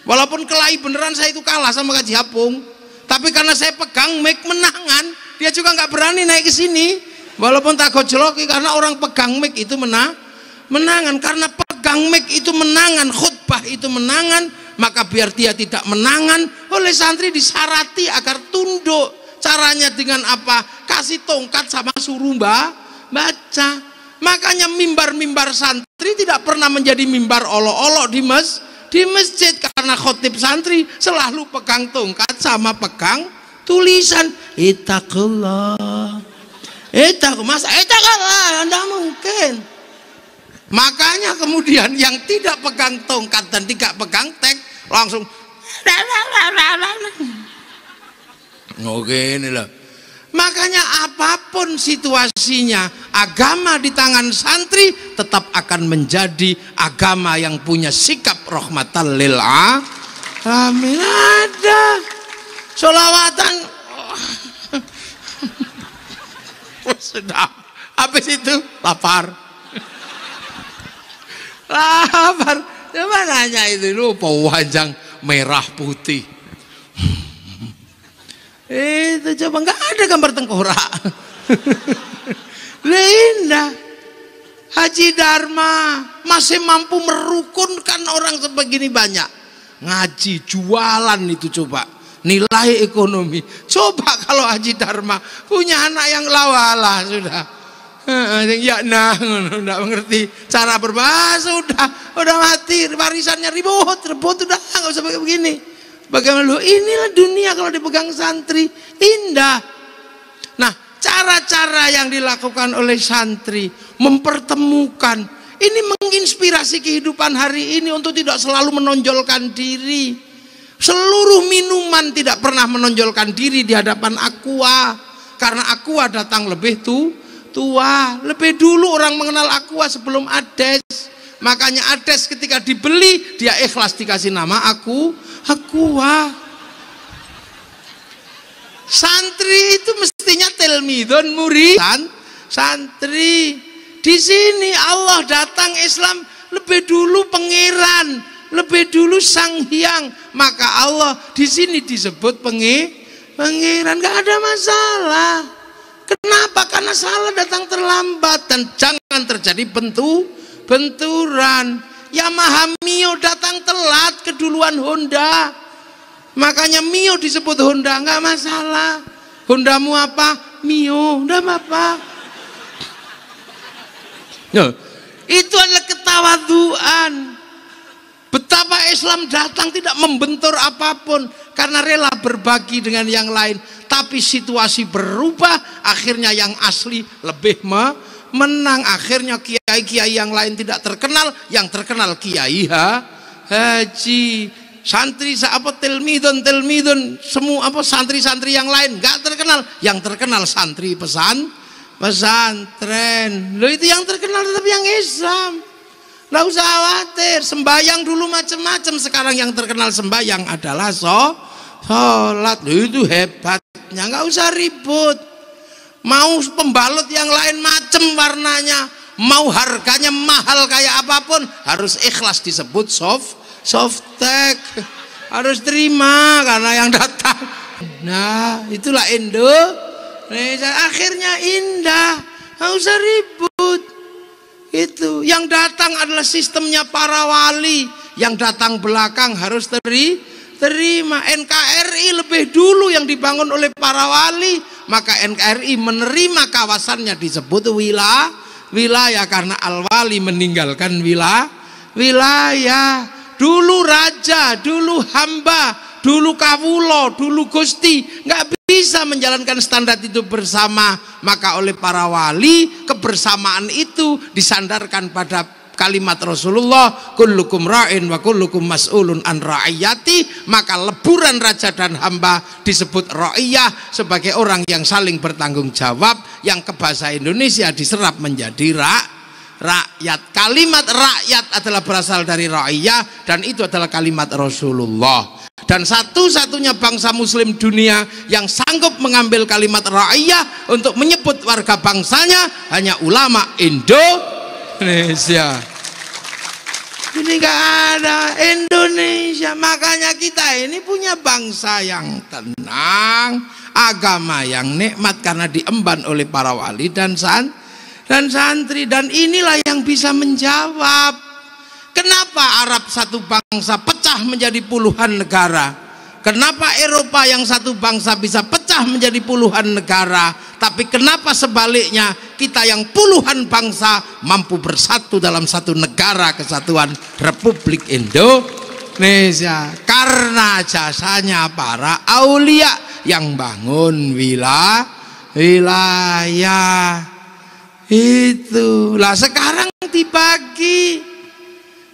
Walaupun kelahi beneran saya itu kalah sama Kaji Apung. Tapi karena saya pegang mic menangan, dia juga nggak berani naik ke sini. Walaupun tak gojloki, karena orang pegang mic itu menangan. Karena pegang mic itu menangan, khutbah itu menangan, maka biar dia tidak menangan, oleh santri disarati agar tunduk. Caranya dengan apa? Kasih tongkat sama suruh baca. Makanya mimbar-mimbar santri tidak pernah menjadi mimbar olok-olok di masjid, karena khotib santri selalu pegang tongkat sama pegang tulisan ittaqullah. Ittaqullah, tidak mungkin. Makanya kemudian yang tidak pegang tongkat dan tidak pegang teks langsung oke, inilah. Makanya apapun situasinya, agama di tangan santri tetap akan menjadi agama yang punya sikap rahmatan lil alamin. Ada sholawatan sudah habis itu lapar. Coba nanya itu lupa wajang merah putih. Itu coba nggak ada gambar tengkorak. Linda Haji Dharma masih mampu merukunkan orang sebegini banyak. Ngaji, jualan itu coba nilai ekonomi. Coba kalau Haji Dharma punya anak yang lawala sudah. Ya nah, nggak mengerti cara berbahasa, udah mati, warisannya rebut udah nggak usah begini. Bagaimana lu? Inilah dunia kalau dipegang santri indah. Nah, cara-cara yang dilakukan oleh santri mempertemukan ini menginspirasi kehidupan hari ini untuk tidak selalu menonjolkan diri. Seluruh minuman tidak pernah menonjolkan diri di hadapan Aqua, karena Aqua datang lebih tua. Lebih dulu orang mengenal Aqua sebelum Ades. Makanya Ades ketika dibeli dia ikhlas dikasih nama Aqua. Santri itu mestinya telmidon, murid santri. Di sini Allah datang Islam lebih dulu pangeran, lebih dulu sang hyang. Maka Allah di sini disebut pangeran, nggak ada masalah. Kenapa? Karena salah datang terlambat dan jangan terjadi benturan. Yamaha Mio datang telat keduluan Honda, makanya Mio disebut Honda, nggak masalah. Hondamu apa? Mio, nggak apa-apa. Itu adalah ketawaduan. Betapa Islam datang tidak membentur apapun karena rela berbagi dengan yang lain. Tapi situasi berubah, akhirnya yang asli lebih menang. Akhirnya kiai-kiai yang lain tidak terkenal, yang terkenal kiai haji. Santri apa telmidon semua apa santri-santri yang lain nggak terkenal, yang terkenal santri pesantren. Loh, itu yang terkenal tetap yang Islam. Nggak usah khawatir. Sembayang dulu macam-macam, sekarang yang terkenal sembayang adalah sholat. Loh, itu hebatnya, nggak usah ribut. Mau pembalut yang lain macam warnanya, mau harganya mahal kayak apapun, harus ikhlas disebut softtek, harus terima karena yang datang. Nah, itulah Indonesia. Akhirnya indah, nggak usah ribut. Itu yang datang adalah sistemnya para wali, yang datang belakang harus terima. NKRI lebih dulu yang dibangun oleh para wali, maka NKRI menerima kawasannya disebut wilayah karena al-wali meninggalkan wilayah. Dulu raja, dulu hamba, dulu kawulo, dulu gusti nggak bisa menjalankan standar itu bersama, maka oleh para wali kebersamaan itu disandarkan pada kalimat Rasulullah, kullukum ra'in wa kullukum mas'ulun an ra'iyati. Maka leburan raja dan hamba disebut ra'iyah, sebagai orang yang saling bertanggung jawab, yang ke bahasa Indonesia diserap menjadi rakyat. Kalimat rakyat adalah berasal dari ra'iyah, dan itu adalah kalimat Rasulullah. Dan satu-satunya bangsa muslim dunia yang sanggup mengambil kalimat ra'iyah untuk menyebut warga bangsanya hanya ulama Indonesia. Ini nggak ada Indonesia. Makanya kita ini punya bangsa yang tenang, agama yang nikmat karena diemban oleh para wali dan santri. Dan inilah yang bisa menjawab kenapa Arab satu bangsa pecah menjadi puluhan negara. Kenapa Eropa yang satu bangsa bisa pecah menjadi puluhan negara, tapi kenapa sebaliknya kita yang puluhan bangsa mampu bersatu dalam satu negara kesatuan Republik Indonesia? Karena jasanya para aulia yang bangun wilayah itu. Lah sekarang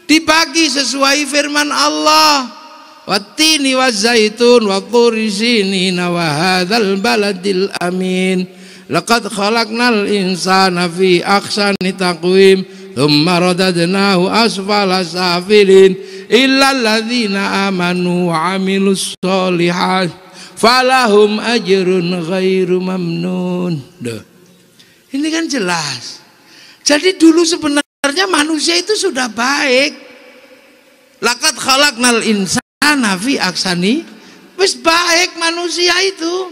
dibagi sesuai firman Allah. Wattini wazzaitun wa turi sinina wa hadzal baladil amin laqad khalaqnal insana fi ahsani taqwim thumma radadnahu asfala safilin illa alladzina amanu wa amilus sholihat falahum ajrun ghairu mamnun. Ini kan jelas. Jadi dulu sebenarnya manusia itu sudah baik. Laqad khalaqnal insana nafi aksani, wis baik manusia itu.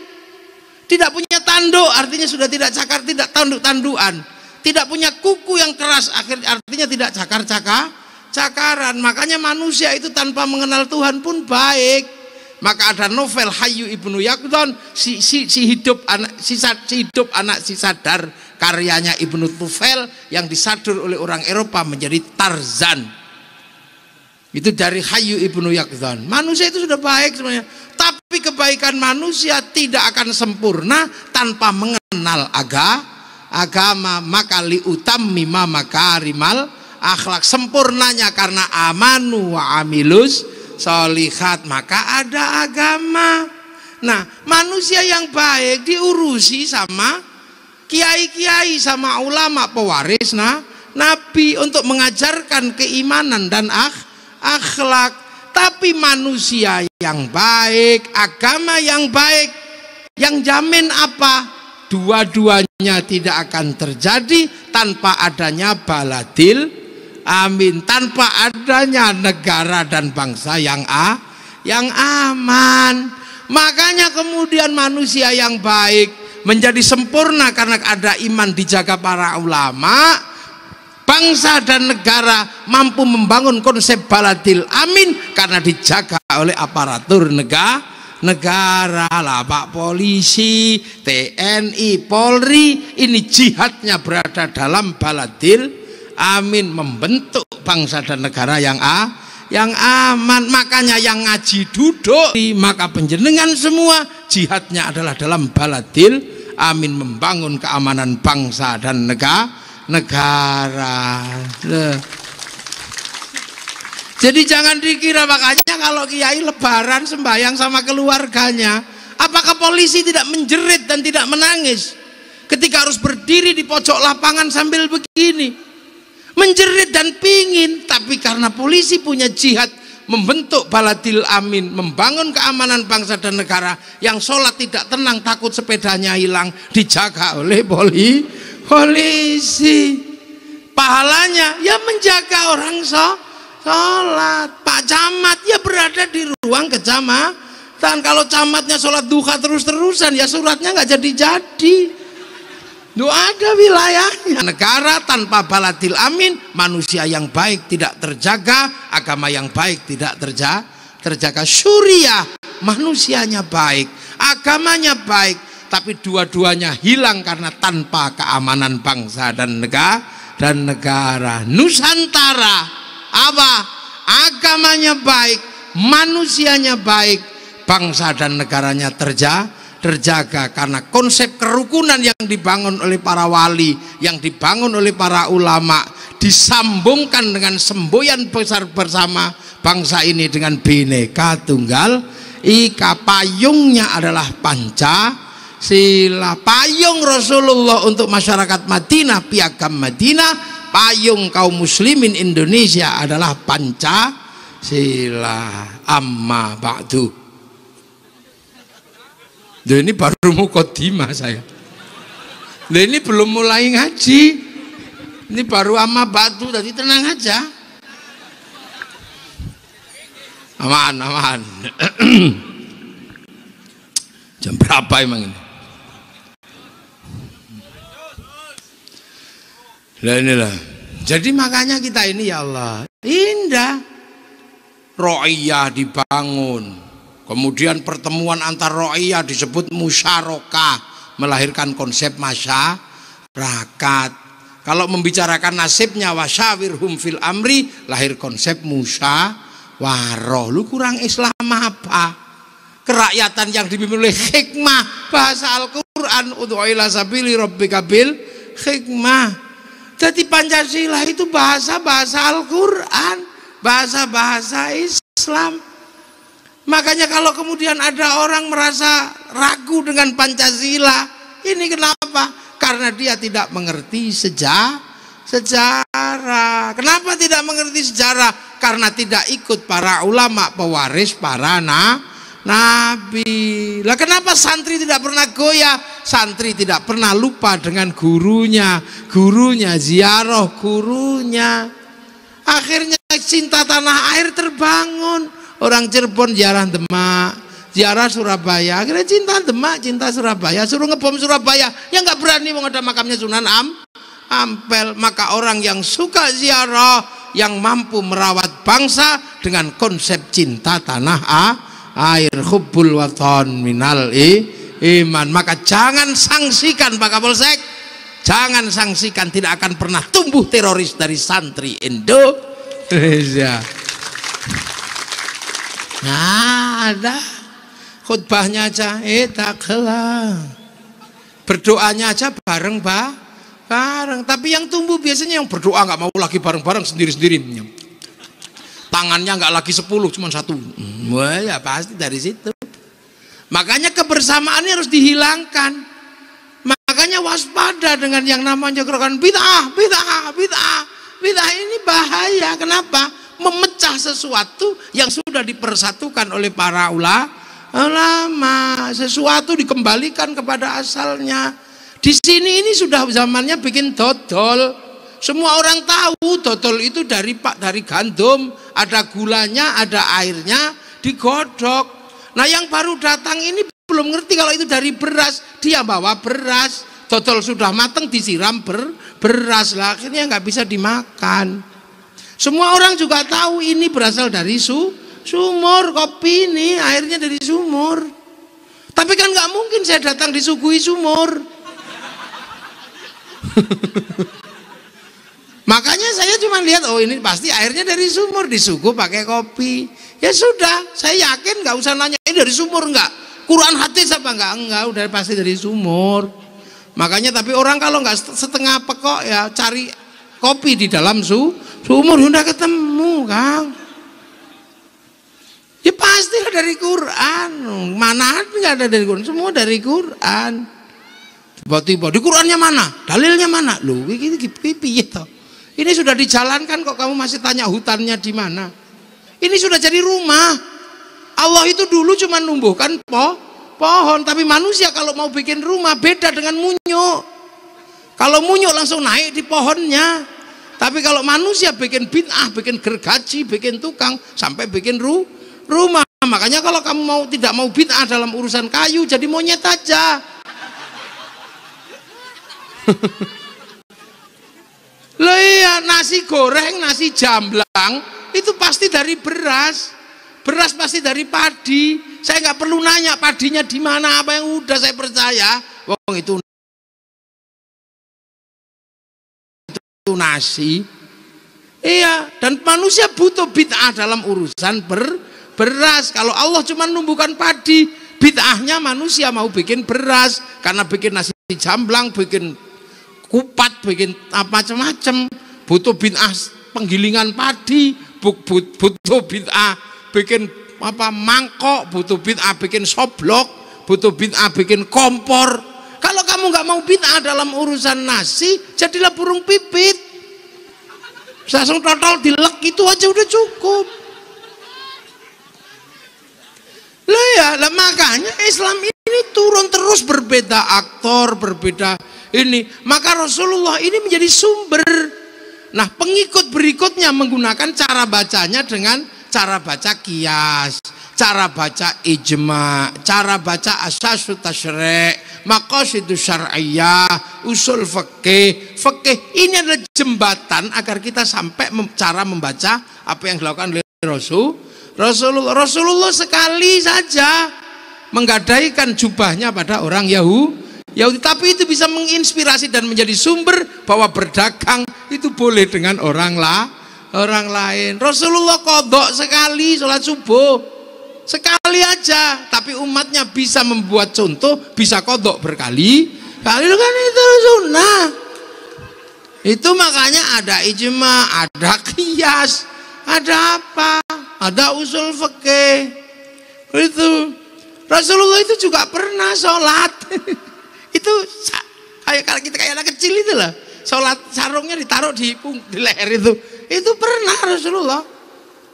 Tidak punya tanduk, artinya sudah tidak cakar, tidak tanduk-tandukan. Tidak punya kuku yang keras, artinya tidak cakaran. Makanya manusia itu tanpa mengenal Tuhan pun baik. Maka ada novel Hayyu Ibnu Yaqdhan, si hidup anak si sadar, karyanya Ibnu Tufel yang disadur oleh orang Eropa menjadi Tarzan. Itu dari Hayyu Ibnu Yaqdhan. Manusia itu sudah baik sebenarnya, tapi kebaikan manusia tidak akan sempurna tanpa mengenal agama. Maka liutammima makarimal akhlak, sempurnanya karena amanu wa amilus sholihat, maka ada agama. Nah, manusia yang baik diurusi sama kiai-kiai, sama ulama pewaris nabi untuk mengajarkan keimanan dan akhlak. Tapi manusia yang baik, agama yang baik, yang jamin apa? Dua-duanya tidak akan terjadi tanpa adanya baladil amin, tanpa adanya negara dan bangsa yang aman. Makanya kemudian manusia yang baik menjadi sempurna karena ada iman dijaga para ulama. Bangsa dan negara mampu membangun konsep baladil amin karena dijaga oleh aparatur negara lah, Pak Polisi, TNI, Polri. Ini jihadnya berada dalam baladil amin, membentuk bangsa dan negara yang aman. Makanya yang ngaji duduk, maka penjenengan semua jihadnya adalah dalam baladil amin, membangun keamanan bangsa dan negara. Jadi jangan dikira, makanya kalau kiai lebaran sembahyang sama keluarganya, apakah polisi tidak menjerit dan tidak menangis ketika harus berdiri di pojok lapangan sambil begini? Menjerit dan pingin, tapi karena polisi punya jihad membentuk baladil amin, membangun keamanan bangsa dan negara. Yang sholat tidak tenang, takut sepedanya hilang, dijaga oleh polisi. Pahalanya ya menjaga orang sholat. Pak Camat ya berada di ruang kecamatan. Kalau camatnya sholat duha terus-terusan, ya suratnya nggak jadi-jadi. Ada wilayahnya. Negara tanpa baladil amin, manusia yang baik tidak terjaga, agama yang baik tidak terjaga. Suriah, manusianya baik, agamanya baik, tapi dua-duanya hilang karena tanpa keamanan bangsa dan negara. Nusantara apa? Agamanya baik, manusianya baik, bangsa dan negaranya terjaga karena konsep kerukunan yang dibangun oleh para wali, yang dibangun oleh para ulama, disambungkan dengan semboyan besar bersama bangsa ini dengan Bhinneka Tunggal Ika. Payungnya adalah Pancasila, payung Rasulullah untuk masyarakat Madinah, piagam Madinah, payung kaum muslimin Indonesia adalah Pancasila. Amma ba'du. Ini baru muqaddimah saya. Ini belum mulai ngaji. Ini baru amma ba'du, tadi tenang aja. Aman, aman. Jam berapa emang ini? Lah inilah. Jadi makanya kita ini ya Allah, indah. Ro'iyah dibangun. Kemudian pertemuan antar ro'iyah disebut musyarakah, melahirkan konsep masyarakat. Kalau membicarakan nasibnya wasyawirhum fil amri, lahir konsep musyawarah. Lu kurang Islam apa? Kerakyatan yang dipimpin oleh hikmah, bahasa Al-Qur'an, ud'u ila sabili rabbika bil hikmah. Jadi Pancasila itu bahasa-bahasa Al-Qur'an, bahasa-bahasa Islam. Makanya kalau kemudian ada orang merasa ragu dengan Pancasila, ini kenapa? Karena dia tidak mengerti sejarah. Kenapa tidak mengerti sejarah? Karena tidak ikut para ulama pewaris para nabi. Lah kenapa santri tidak pernah goyah? Santri tidak pernah lupa dengan gurunya ziarah gurunya. Akhirnya cinta tanah air terbangun. Orang Cirebon ziarah Demak, ziarah Surabaya. Akhirnya cinta Demak, cinta Surabaya. Suruh ngebom Surabaya, ya nggak berani mau ada makamnya Sunan Ampel. Maka orang yang suka ziarah, yang mampu merawat bangsa dengan konsep cinta tanah air, hubbul waton minal iman. Maka jangan sangsikan Pak Kapolsek, jangan sangsikan, tidak akan pernah tumbuh teroris dari santri Indonesia. Nah, ada khutbahnya aja taklah, berdoanya aja bareng. Tapi yang tumbuh biasanya yang berdoa nggak mau lagi bareng-bareng, sendiri-sendiri. Tangannya nggak lagi 10, cuma 1. Wah, ya pasti dari situ. Makanya kebersamaan ini harus dihilangkan. Makanya waspada dengan yang namanya gerakan bid'ah. Bid'ah ini bahaya. Kenapa? Memecah sesuatu yang sudah dipersatukan oleh para ulama. Sesuatu dikembalikan kepada asalnya. Di sini ini sudah zamannya bikin dodol. Semua orang tahu dodol itu dari gandum, ada gulanya, ada airnya, digodok. Nah yang baru datang ini belum ngerti kalau itu dari beras. Dia bawa beras, dodol sudah matang disiram beras lah, akhirnya nggak bisa dimakan. Semua orang juga tahu ini berasal dari sumur, kopi ini airnya dari sumur. Tapi kan nggak mungkin saya datang disuguhi sumur. Makanya saya cuma lihat, oh ini pasti airnya dari sumur, disuguh pakai kopi. Ya sudah, saya yakin nggak usah nanya ini dari sumur nggak. Quran hadis apa enggak, udah pasti dari sumur. Makanya tapi orang kalau nggak setengah pekok ya cari kopi di dalam sumur udah ketemu, Kang. Ya pastilah dari Quran. Mana nggak ada dari Quran, semua dari Quran. Tiba-tiba di Qurannya mana? Dalilnya mana? Loh, ini pipi gitu. Ini sudah dijalankan kok kamu masih tanya hutannya di mana? Ini sudah jadi rumah. Allah itu dulu cuma numbuhkan pohon, tapi manusia kalau mau bikin rumah beda dengan munyuk. Kalau munyuk langsung naik di pohonnya. Tapi kalau manusia bikin bid'ah, bikin gergaji, bikin tukang, sampai bikin rumah. Makanya kalau kamu tidak mau bid'ah dalam urusan kayu, jadi monyet aja. Loh iya, nasi goreng, nasi jamblang itu pasti dari beras. Beras pasti dari padi. Saya nggak perlu nanya padinya di mana, apa yang udah saya percaya. Wong itu nasi. Iya, dan manusia butuh bid'ah dalam urusan beras. Kalau Allah cuma numbuhkan padi, bid'ahnya manusia mau bikin beras, karena bikin nasi jamblang, bikin kupat, bikin macam-macam, butuh bid'ah penggilingan padi, butuh bid'ah bikin mangkok, butuh bid'ah bikin soblok, butuh bid'ah bikin kompor. Kalau kamu nggak mau bid'ah dalam urusan nasi, jadilah burung pipit. Langsung total dilek, itu aja udah cukup. Lah makanya Islam ini turun terus, berbeda aktor, berbeda ini. Maka Rasulullah ini menjadi sumber. Nah, pengikut berikutnya menggunakan cara bacanya dengan cara baca qiyas, cara baca ijma, cara baca asasut tasyri', maqasidus syar'iyyah, usul fikih. Fikih ini adalah jembatan agar kita sampai cara membaca apa yang dilakukan oleh Rasulullah sekali saja menggadaikan jubahnya pada orang Yahudi, tapi itu bisa menginspirasi dan menjadi sumber bahwa berdagang itu boleh dengan orang lain. Rasulullah qadha sekali sholat subuh, sekali aja, tapi umatnya bisa membuat contoh, bisa qadha berkali-kali, kan itu sunnah. Itu makanya ada ijma, ada qiyas, ada apa, ada usul fikih. Itu Rasulullah itu juga pernah sholat. Itu kayak kita kayak anak kecil itu lah, sholat sarungnya ditaruh di leher itu pernah Rasulullah.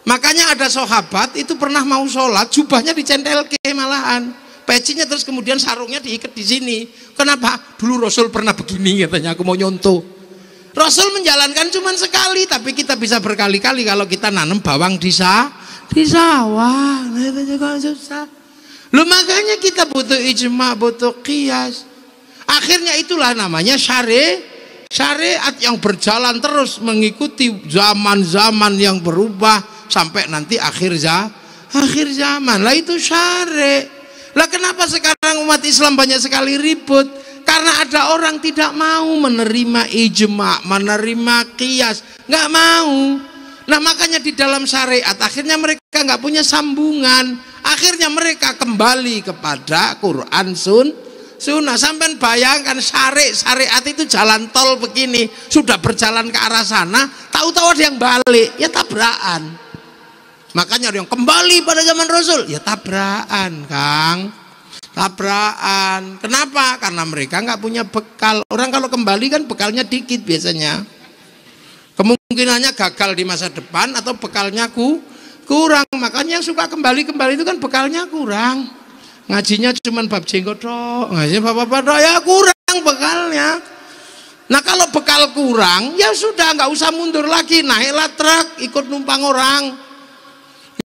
Makanya ada sahabat itu pernah mau sholat, jubahnya dicendel ke malahan, pecinya, terus kemudian sarungnya diikat di sini. Kenapa? Dulu Rasul pernah begini katanya, aku mau nyontoh. Rasul menjalankan cuma sekali, tapi kita bisa berkali-kali kalau kita nanam bawang di sawah. Nah, itu juga susah. Loh, makanya kita butuh ijma, butuh qiyas. Akhirnya itulah namanya syariat yang berjalan terus mengikuti zaman-zaman yang berubah sampai nanti akhir zaman. Lah itu syariat. Lah kenapa sekarang umat Islam banyak sekali ribut? Karena ada orang tidak mau menerima ijma, menerima qiyas, nggak mau. Nah makanya di dalam syariat akhirnya mereka nggak punya sambungan. Akhirnya mereka kembali kepada Quran Sunnah. Sampai bayangkan syariat itu jalan tol begini, sudah berjalan ke arah sana, tahu-tahu ada yang balik, ya tabrakan. Makanya ada yang kembali pada zaman Rasul, ya tabrakan, Kang. Tabrakan. Kenapa? Karena mereka nggak punya bekal. Orang kalau kembali kan bekalnya dikit biasanya. Kemungkinannya gagal di masa depan atau bekalnya kurang. Makanya yang suka kembali itu kan bekalnya kurang. Ngajinya cuma bab jenggot tok, ngajinya bab tok, ya kurang bekalnya. Nah kalau bekal kurang, ya sudah nggak usah mundur lagi, naiklah truk ikut numpang orang.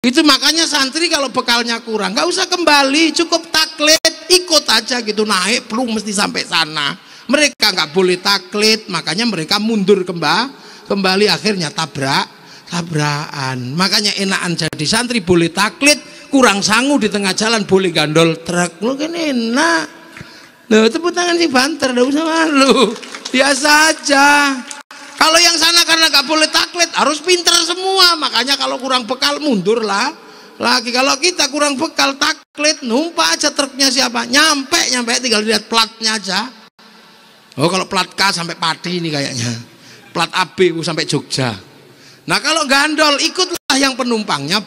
Itu makanya santri kalau bekalnya kurang nggak usah kembali, cukup taklid, ikut aja gitu, naik belum mesti sampai sana. Mereka nggak boleh taklid, makanya mereka mundur kembali, akhirnya tabrakan. Makanya enakan jadi santri, boleh taklid, kurang sangu di tengah jalan boleh gandol truk, lu kan enak. Loh, tepuk tangan si banter, enggak usah malu, biasa aja. Kalau yang sana karena nggak boleh taklid harus pinter semua, makanya kalau kurang bekal mundur lah lagi. Kalau kita kurang bekal taklid, numpak aja truknya siapa, nyampe tinggal lihat platnya aja. Oh kalau plat K sampai Pati ini kayaknya, plat AB sampai Jogja. Nah kalau gandol ikutlah yang penumpangnya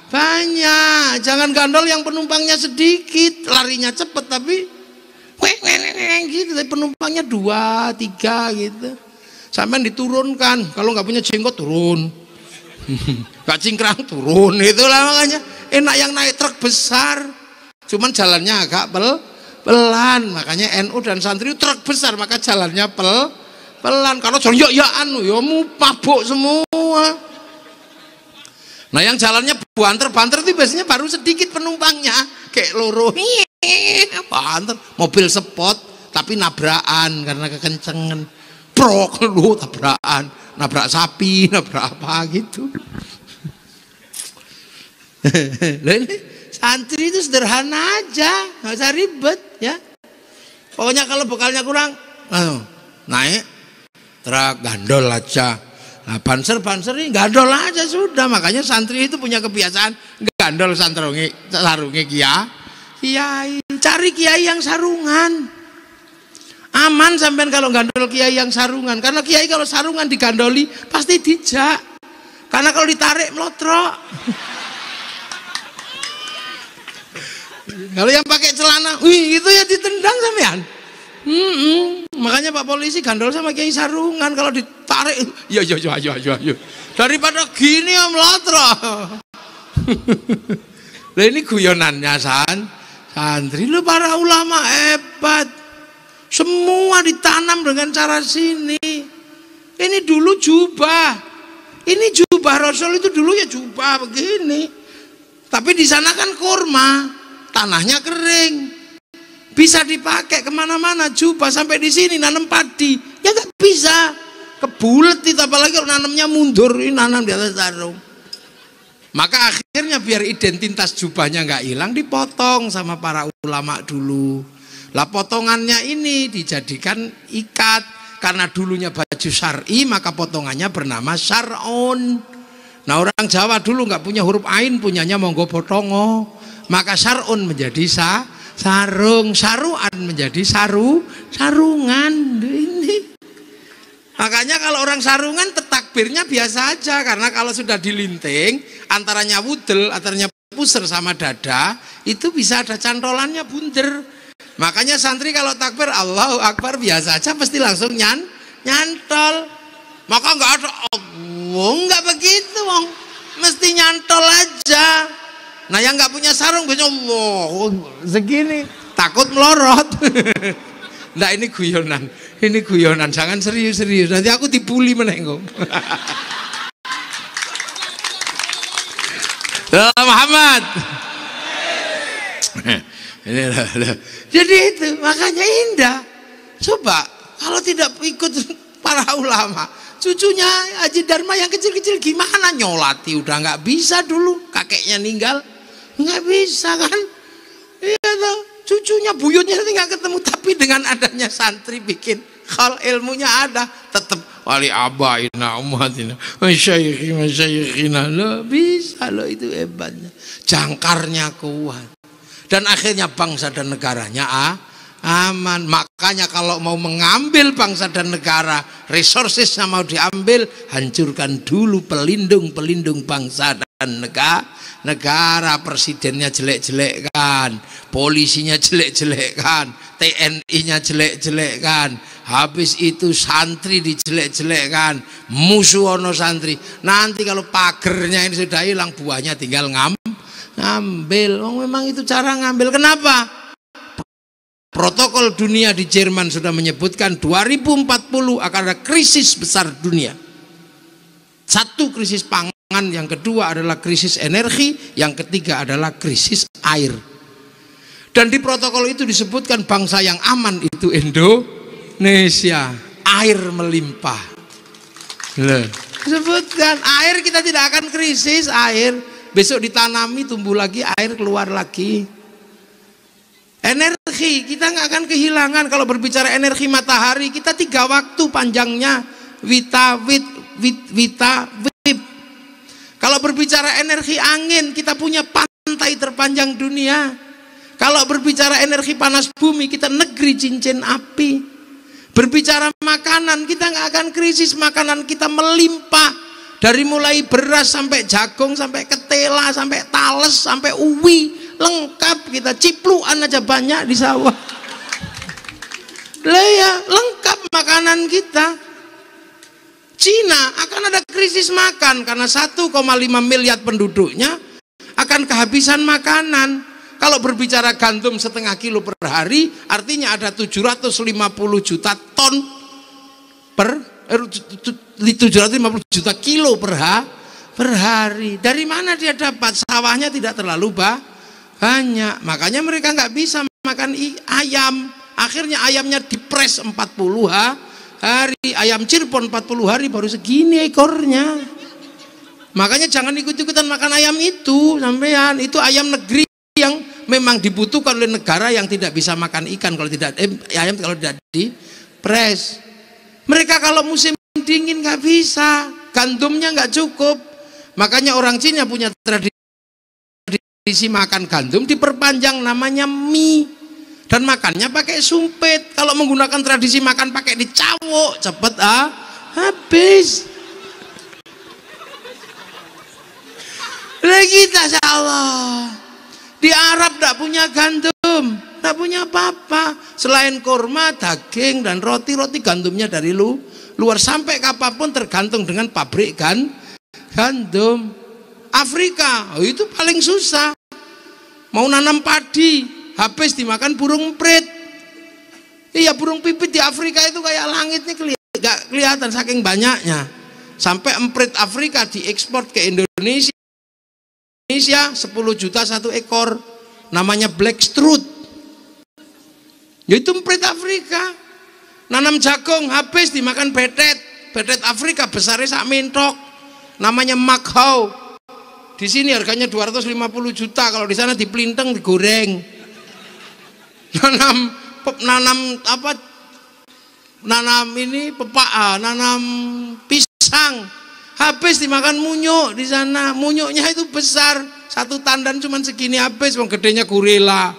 banyak, jangan gandol yang penumpangnya sedikit, larinya cepet tapi gitu, tapi penumpangnya 2, 3 gitu. Sampai diturunkan, kalau nggak punya jenggot turun, nggak cingkrang turun, itulah makanya enak yang naik truk besar, cuman jalannya agak pelan. Makanya NU dan santri truk besar, maka jalannya pelan. Kalau jalan ya mau mabuk semua. Nah yang jalannya banter itu biasanya baru sedikit penumpangnya, kayak loro banter, mobil sport tapi nabrakan karena kekencengan, tabrakan, nabrak sapi, nabrak apa gitu. Nah, ini santri itu sederhana aja, nggak usah ribet ya. Pokoknya kalau bekalnya kurang, naik truk gandol aja. Nah, banser ini gandol aja sudah. Makanya santri itu punya kebiasaan gandol sarungnya kiai. Cari kiai yang sarungan. Aman sampean kalau gandol kiai yang sarungan. Karena kiai kalau sarungan digandoli pasti dijak. Karena kalau ditarik melotrok. Kalau yang pakai celana, itu ya ditendang sampean. Makanya Pak Polisi gandol sama kiai sarungan, kalau ditarik ya ayo. Daripada gini om lotro. Lah ini guyonannya santri, lu para ulama hebat. Semua ditanam dengan cara sini. Ini dulu jubah. Ini jubah Rasul itu dulu ya jubah begini. Tapi di sana kan kurma, tanahnya kering, bisa dipakai kemana-mana. Jubah sampai di sini nanam padi, ya nggak bisa. Kebulet itu, apalagi kalau nanamnya mundur, ini nanam di atas sarung. Maka akhirnya biar identitas jubahnya nggak hilang, dipotong sama para ulama dulu. Lah potongannya ini dijadikan ikat. Karena dulunya baju syar'i, maka potongannya bernama syar'un. Nah orang Jawa dulu nggak punya huruf ain, punyanya monggo potongo. Maka syar'un menjadi sarung, saruan menjadi sarungan. Ini. Makanya kalau orang sarungan takbirnya biasa aja, karena kalau sudah dilinting antaranya wudel, antaranya pusar sama dada, itu bisa ada cantolannya bunder. Makanya santri kalau takbir Allahu Akbar biasa aja pasti langsung nyantol. Maka nggak ada nggak begitu, mesti nyantol aja. Nah yang nggak punya sarung punya Allah segini, takut melorot. Nah ini guyonan, jangan serius-serius. Nanti aku dibully menengok. Muhammad. Jadi itu makanya indah. Coba kalau tidak ikut para ulama, cucunya Haji Dharma yang kecil-kecil gimana nyolati? Udah nggak bisa dulu, kakeknya meninggal, nggak bisa kan? Iya tuh, cucunya buyutnya nanti nggak ketemu. Tapi dengan adanya santri bikin kalau ilmunya ada, tetap wali abaina umatina masyayikhina lo bisa lo, itu hebatnya, jangkarnya kuat. Dan akhirnya bangsa dan negaranya aman. Makanya kalau mau mengambil bangsa dan negara, resourcesnya mau diambil, hancurkan dulu pelindung bangsa dan negara. Presidennya jelek-jelekkan, polisinya jelek-jelekkan, TNI-nya jelek-jelekkan. Habis itu santri dijelek-jelekkan, musuh ono santri. Nanti kalau pagernya ini sudah hilang, buahnya tinggal ngambil. Memang itu cara ngambil. Kenapa? Protokol dunia di Jerman sudah menyebutkan 2040 akan ada krisis besar dunia. Satu, krisis pangan, yang kedua adalah krisis energi, yang ketiga adalah krisis air. Dan di protokol itu disebutkan bangsa yang aman itu Indonesia. Air melimpah. Disebutkan air, kita tidak akan krisis air. Besok ditanami, tumbuh lagi, air keluar lagi. Energi kita nggak akan kehilangan. Kalau berbicara energi matahari, kita 3 waktu panjangnya, wita, wip. Kalau berbicara energi angin, kita punya pantai terpanjang dunia. Kalau berbicara energi panas bumi, kita negeri cincin api. Berbicara makanan, kita nggak akan krisis, makanan kita melimpah. Dari mulai beras sampai jagung, sampai ketela, sampai tales, sampai uwi, lengkap. Kita cipluan aja banyak di sawah. Lah ya, lengkap makanan kita. Cina akan ada krisis makan karena 1,5 miliar penduduknya akan kehabisan makanan. Kalau berbicara gandum 0,5 kilo per hari, artinya ada 750 juta ton per 750 juta kilo per hari. Dari mana dia dapat? Sawahnya tidak terlalu banyak. Makanya mereka nggak bisa makan ayam. Akhirnya ayamnya dipres 40 hari. Ayam Cirebon 40 hari baru segini ekornya. Makanya jangan ikut-ikutan makan ayam itu, sampean. Itu ayam negeri yang memang dibutuhkan oleh negara yang tidak bisa makan ikan kalau tidak ayam kalau tidak dipres. Mereka kalau musim dingin nggak bisa, gandumnya nggak cukup. Makanya orang Cina punya tradisi makan gandum diperpanjang, namanya mie, dan makannya pakai sumpit. Kalau menggunakan tradisi makan pakai dicawok, cepet habis. Lagi kita Allah di Arab tidak punya gandum, tidak punya apa-apa selain kurma, daging dan roti gandumnya dari luar. Sampai kapanpun tergantung dengan pabrik gandum. Afrika itu paling susah, mau nanam padi habis dimakan burung emprit. Iya, burung pipit di Afrika itu kayak langit nih, gak kelihatan saking banyaknya. Sampai emprit Afrika diekspor ke Indonesia 10 juta 1 ekor, namanya black strut. Itu emprit Afrika. Nanam jagung habis dimakan betet Afrika besarnya sak mentok, namanya makhau. Di sini harganya 250 juta, kalau di sana dipelinteng digoreng. Nanam ini pepaya, nanam pisang, habis dimakan munyuk di sana. Munyuknya itu besar, satu tandan cuman segini habis, wong gedenya gorila.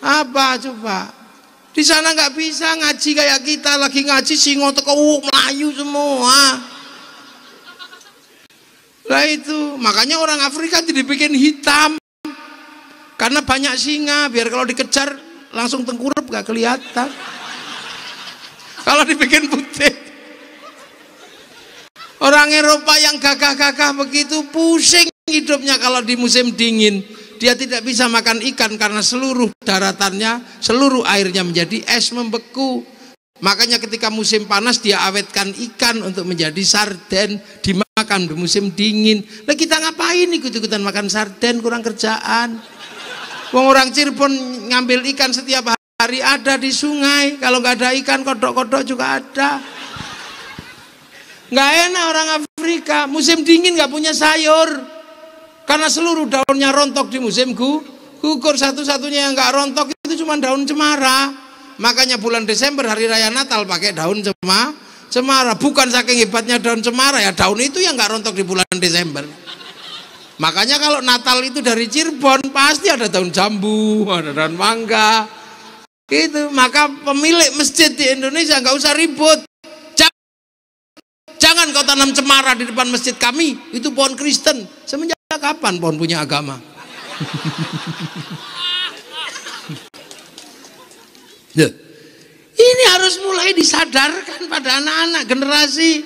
Apa coba? Di sana nggak bisa ngaji kayak kita, lagi ngaji singo teko melayu semua. Lah itu, makanya orang Afrika dibikin hitam. Karena banyak singa, biar kalau dikejar langsung tengkurap gak kelihatan. Kalau dibikin putih. Orang Eropa yang gagah-gagah begitu pusing hidupnya kalau di musim dingin. Dia tidak bisa makan ikan karena seluruh daratannya, seluruh airnya menjadi es membeku. Makanya ketika musim panas dia awetkan ikan untuk menjadi sarden, dimakan di musim dingin. Lah kita ngapain ikut-ikutan makan sarden, kurang kerjaan. Wong orang Cirebon ngambil ikan setiap hari ada di sungai. Kalau nggak ada ikan, kodok-kodok juga ada. Nggak enak orang Afrika. Musim dingin nggak punya sayur, karena seluruh daunnya rontok di musim gugur. Satu-satunya yang nggak rontok itu cuma daun cemara. Makanya bulan Desember hari raya Natal pakai daun cemara. Bukan saking hebatnya daun cemara, ya daun itu yang nggak rontok di bulan Desember. Makanya kalau Natal itu dari Cirebon pasti ada daun jambu, ada daun mangga, gitu. Maka pemilik masjid di Indonesia nggak usah ribut. Jangan kau tanam cemara di depan masjid kami, itu pohon Kristen. Semenjak kapan pohon punya agama? Ini harus mulai disadarkan pada anak-anak generasi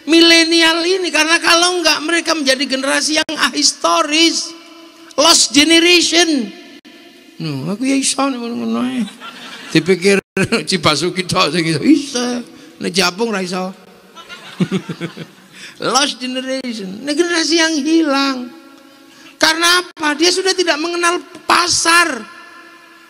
milenial ini, karena kalau enggak mereka menjadi generasi yang ahistoris, lost generation. Aku ya iso ngono. Dipikir Cibasuki tok sing iso. Nek Japung ra iso. Lost generation, generasi yang hilang. Karena apa? Dia sudah tidak mengenal pasar.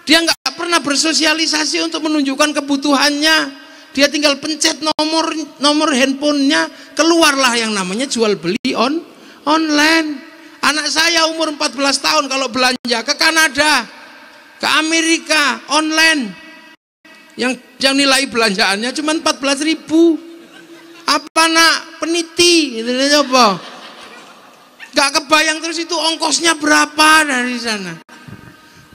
Dia nggak pernah bersosialisasi untuk menunjukkan kebutuhannya. Dia tinggal pencet nomor handphonenya, keluarlah yang namanya jual beli online. Anak saya umur 14 tahun kalau belanja ke Kanada, ke Amerika online, yang nilai belanjaannya cuma 14.000. Apa nak peniti? Coba. Gak kebayang terus itu ongkosnya berapa dari sana.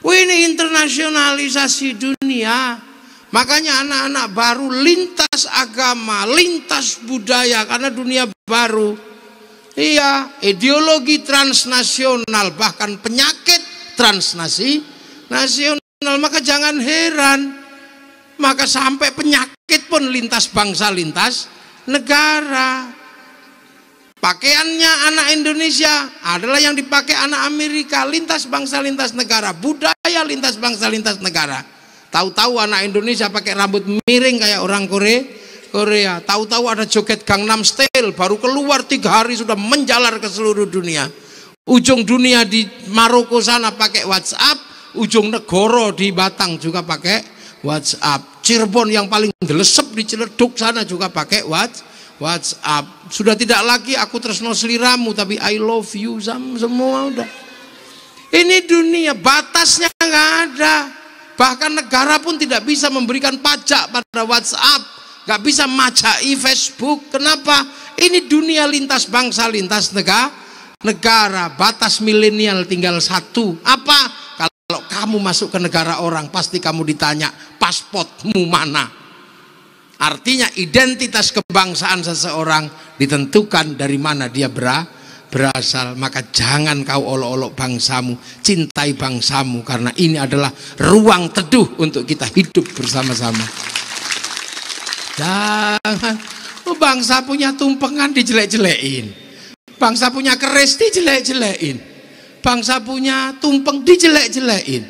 Wah, ini internasionalisasi dunia. Makanya anak-anak baru lintas agama, lintas budaya, karena dunia baru. Iya, ideologi transnasional, bahkan penyakit transnasional. Maka jangan heran, maka sampai penyakit pun lintas bangsa, lintas negara. Pakaiannya anak Indonesia adalah yang dipakai anak Amerika, lintas bangsa, lintas negara. Budaya lintas bangsa, lintas negara. Tahu-tahu anak Indonesia pakai rambut miring kayak orang Korea. Tahu-tahu ada joget Gangnam Style, baru keluar 3 hari sudah menjalar ke seluruh dunia. Ujung dunia di Maroko sana pakai WhatsApp, ujung negoro di Batang juga pakai WhatsApp. Cirebon yang paling delesep di Ciledug sana juga pakai WhatsApp. Sudah tidak lagi aku tresno sliramu, tapi I love you, semua udah. Ini dunia, batasnya nggak ada. Bahkan negara pun tidak bisa memberikan pajak pada WhatsApp, nggak bisa majai Facebook. Kenapa? Ini dunia lintas bangsa, lintas negara. Batas milenial tinggal satu. Apa? Kalau kamu masuk ke negara orang, pasti kamu ditanya pasportmu mana. Artinya identitas kebangsaan seseorang ditentukan dari mana dia berasal. Maka jangan kau olok-olok bangsamu, cintai bangsamu, karena ini adalah ruang teduh untuk kita hidup bersama-sama. Jangan bangsa punya tumpengan dijelek-jelekin, bangsa punya keris dijelek-jelekin, bangsa punya tumpeng dijelek-jelekin.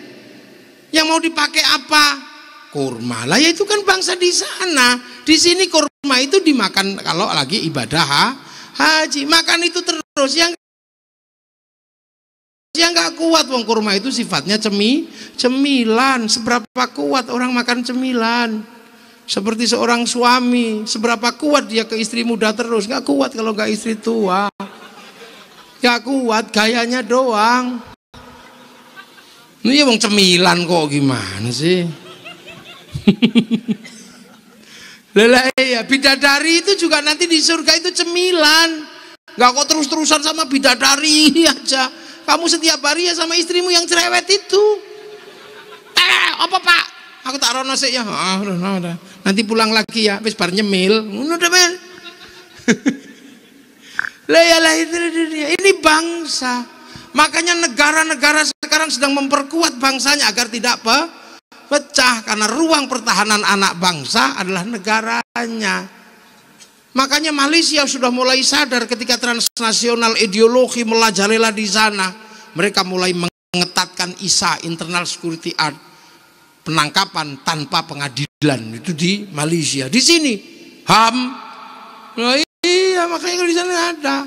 Yang mau dipakai apa? Kurma lah, ya itu kan bangsa di sana. Di sini kurma kurma itu dimakan kalau lagi ibadah haji. Makan itu terus, yang nggak kuat. Wong kurma itu sifatnya cemilan. Seberapa kuat orang makan cemilan? Seperti seorang suami, seberapa kuat dia ke istri muda terus? Nggak kuat kalau nggak istri tua. Nggak kuat, gayanya doang. Ini ya wong cemilan kok, gimana sih? Lelah ya, bidadari itu juga nanti di surga itu cemilan. Nggak kok terus-terusan sama bidadari aja. Kamu setiap hari ya sama istrimu yang cerewet itu. Apa pak? Aku tak rono sih ya. Udah. Nanti pulang lagi ya. Habis bar nyemil. Udah men. Lah itu dia. Ini bangsa. Makanya negara-negara sekarang sedang memperkuat bangsanya agar tidak pecah, karena ruang pertahanan anak bangsa adalah negaranya. Makanya Malaysia sudah mulai sadar ketika transnasional ideologi merajalela di sana. Mereka mulai mengetatkan ISA, Internal Security Act, penangkapan tanpa pengadilan itu di Malaysia. Di sini HAM. Nah, iya, makanya kalau di sana ada.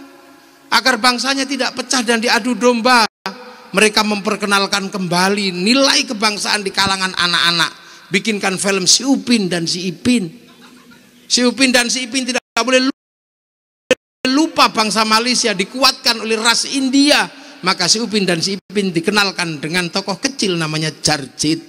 Agar bangsanya tidak pecah dan diadu domba, mereka memperkenalkan kembali nilai kebangsaan di kalangan anak-anak. Bikinkan film Si Upin dan Si Ipin. Si Upin dan Si Ipin tidak boleh lupa bangsa Malaysia, dikuatkan oleh ras India. Maka Si Upin dan Si Ipin dikenalkan dengan tokoh kecil namanya Jarjit.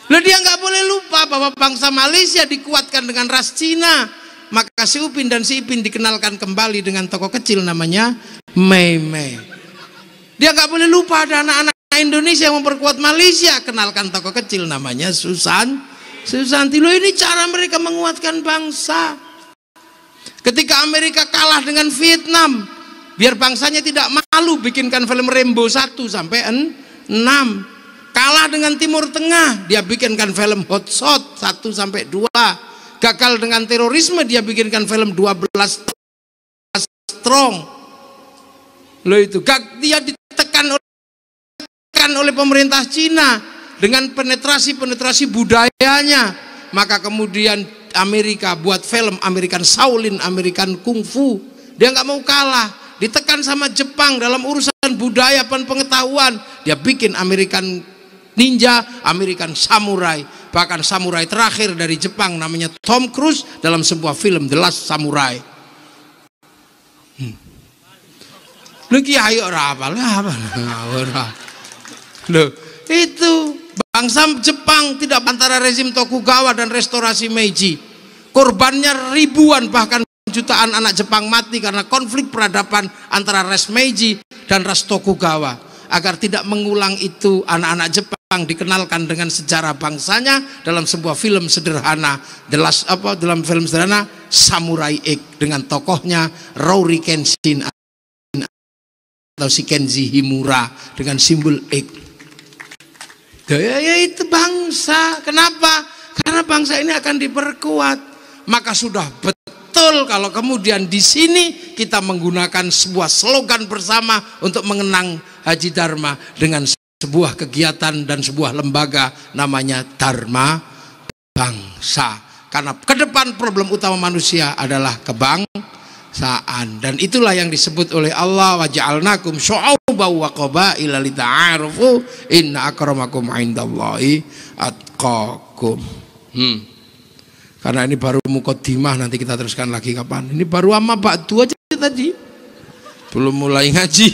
Loh, dia nggak boleh lupa bahwa bangsa Malaysia dikuatkan dengan ras Cina. Maka Si Upin dan Si Ipin dikenalkan kembali dengan tokoh kecil namanya Mei Mei. Dia nggak boleh lupa ada anak-anak Indonesia yang memperkuat Malaysia. Kenalkan tokoh kecil namanya Susanti. Loh, ini cara mereka menguatkan bangsa. Ketika Amerika kalah dengan Vietnam, biar bangsanya tidak malu, bikinkan film Rambo 1 sampai 6. Kalah dengan Timur Tengah, dia bikinkan film Hot Shot 1 sampai 2. Gagal dengan terorisme, dia bikinkan film 12 Strong. Loh, itu dia ditekan oleh pemerintah Cina dengan penetrasi budayanya. Maka kemudian Amerika buat film American Shaolin, American Kung Fu. Dia nggak mau kalah, ditekan sama Jepang dalam urusan budaya dan pengetahuan. Dia bikin American Ninja, American Samurai. Bahkan samurai terakhir dari Jepang namanya Tom Cruise dalam sebuah film The Last Samurai. Lu kiai ora apa? Loh, itu bangsa Jepang tidak antara rezim Tokugawa dan restorasi Meiji. Korbannya ribuan bahkan jutaan anak Jepang mati karena konflik peradaban antara ras Meiji dan ras Tokugawa. Agar tidak mengulang itu, anak-anak Jepang dikenalkan dengan sejarah bangsanya dalam sebuah film sederhana, dalam film sederhana Samurai X, dengan tokohnya Rory Kenshin atau Shikenji Himura dengan simbol X. Ya itu bangsa. Kenapa? Karena bangsa ini akan diperkuat. Maka sudah betul kalau kemudian di sini kita menggunakan sebuah slogan bersama untuk mengenang Haji Dharma dengan sebuah kegiatan dan sebuah lembaga namanya Dharma Bangsa. Karena ke depan problem utama manusia adalah kebangsaan, dan itulah yang disebut oleh Allah, wa ja'alnakum syu'uban wa qabaila lita'arufu inna akramakum 'indallahi atqakum. Karena ini baru muqaddimah, nanti kita teruskan lagi kapan? Ini baru amma ba'du aja tadi, belum mulai ngaji.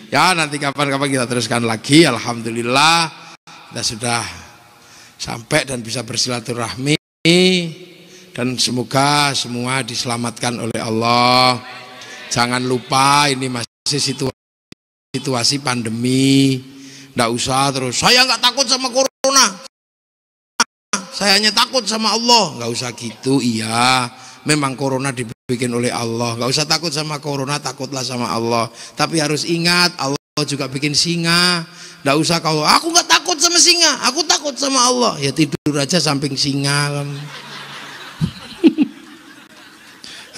Ya, nanti kapan-kapan kita teruskan lagi. Alhamdulillah kita sudah sampai dan bisa bersilaturahmi, dan semoga semua diselamatkan oleh Allah. Jangan lupa ini masih situasi pandemi. Nggak usah terus saya nggak takut sama corona, saya hanya takut sama Allah. Nggak usah gitu. Iya, memang corona dibikin oleh Allah. Nggak usah takut sama corona, takutlah sama Allah. Tapi harus ingat, Allah juga bikin singa. Nggak usah kau, aku nggak takut sama singa, aku takut sama Allah. Ya tidur aja samping singa kan.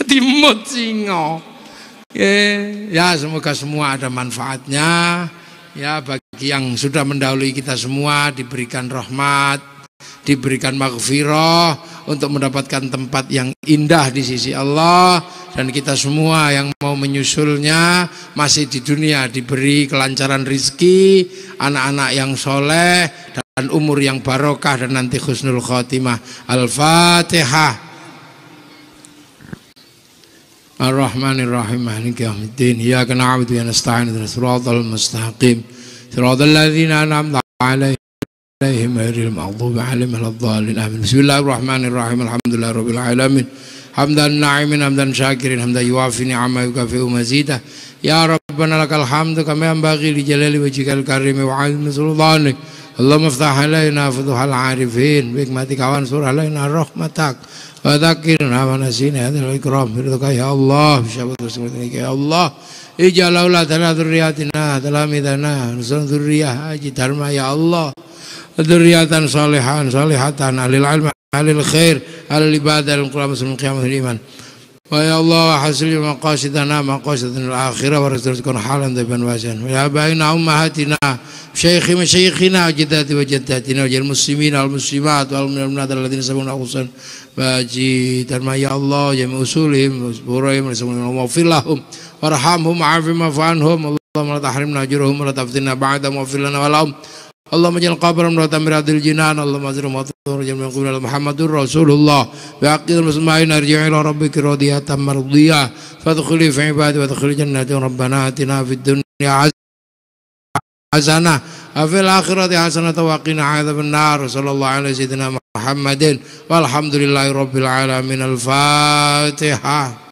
Timut singa. Ya semoga semua ada manfaatnya. Ya bagi yang sudah mendahului kita semua diberikan rahmat, diberikan maghfirah untuk mendapatkan tempat yang indah di sisi Allah, dan kita semua yang mau menyusulnya masih di dunia diberi kelancaran rizki, anak-anak yang soleh, dan umur yang barokah, dan nanti husnul khotimah. Al-Fatihah. Ar-Rahmanir-Rahim, Maliki yaumiddin, Iyyaka na'budu wa iyyaka nasta'in, ihdinas siratal mustaqim, siratal ladzina an'amta 'alaihim ghairil maghdubi 'alaihim waladdallin. Amin. Bismillahirrahmanirrahim. Alhamdulillahirabbil alamin. Hamdan na'imin, hamdan syakirin, hamdan yuwafi ni'amahu yukafi'u mazidah. Ya Rabbana lakal hamdu kama yanbaghi li jalali wajhikal karim wa 'azimi sultanik. Allahumma iftah 'alaina futuhal 'arifin bi hikmatika wansur 'alaina rahmatak. Wadakirna wa nasina hadhal ikram biridhaka ya Allah, bisyabat rasulika ya Allah. Ij'al auladana dzurriyyatina talamidana nusan dzurriyyah haji dharma ya Allah. Dzurriyyatan salihan salihatan alil ilmi alil khair alil ibadah alil qur'an muslimin qiyamul iman. Wa ya Allah hasil maqasidana maqasidana al-akhirah wa rizqana halan tayyiban wasi'an. Wa ya baina ummahatina syekhi masyayikhina jiddati wa jaddatina wal muslimin wal muslimat wal mu'minat alladziina sabaquna husan baji dan ya Allah ya usulihim wasburihim wa fir lahum warhamhum wa'afihim wa'fu anhum. Allahumma la tahrimna ajrahum wa la taftinna ba'dahum wa fir lana wa lahum. Allahumma ja'al qabrahum rawdatan min riyadil jinan. Allahumma azrihum wa turjam min qibla Muhammadur Rasulullah bi aqidil muslimin arji'i ila rabbika radiyatan mardiyah fadkhuli fi ibadi wa adkhil jannati. Rabbana atina fid dunya hasanah wa fil akhirati hasanah wa qina adzabannar. Sallallahu alaihi sayyidina Muhammadin walhamdulillahi rabbil alamin. Al-Fatihah.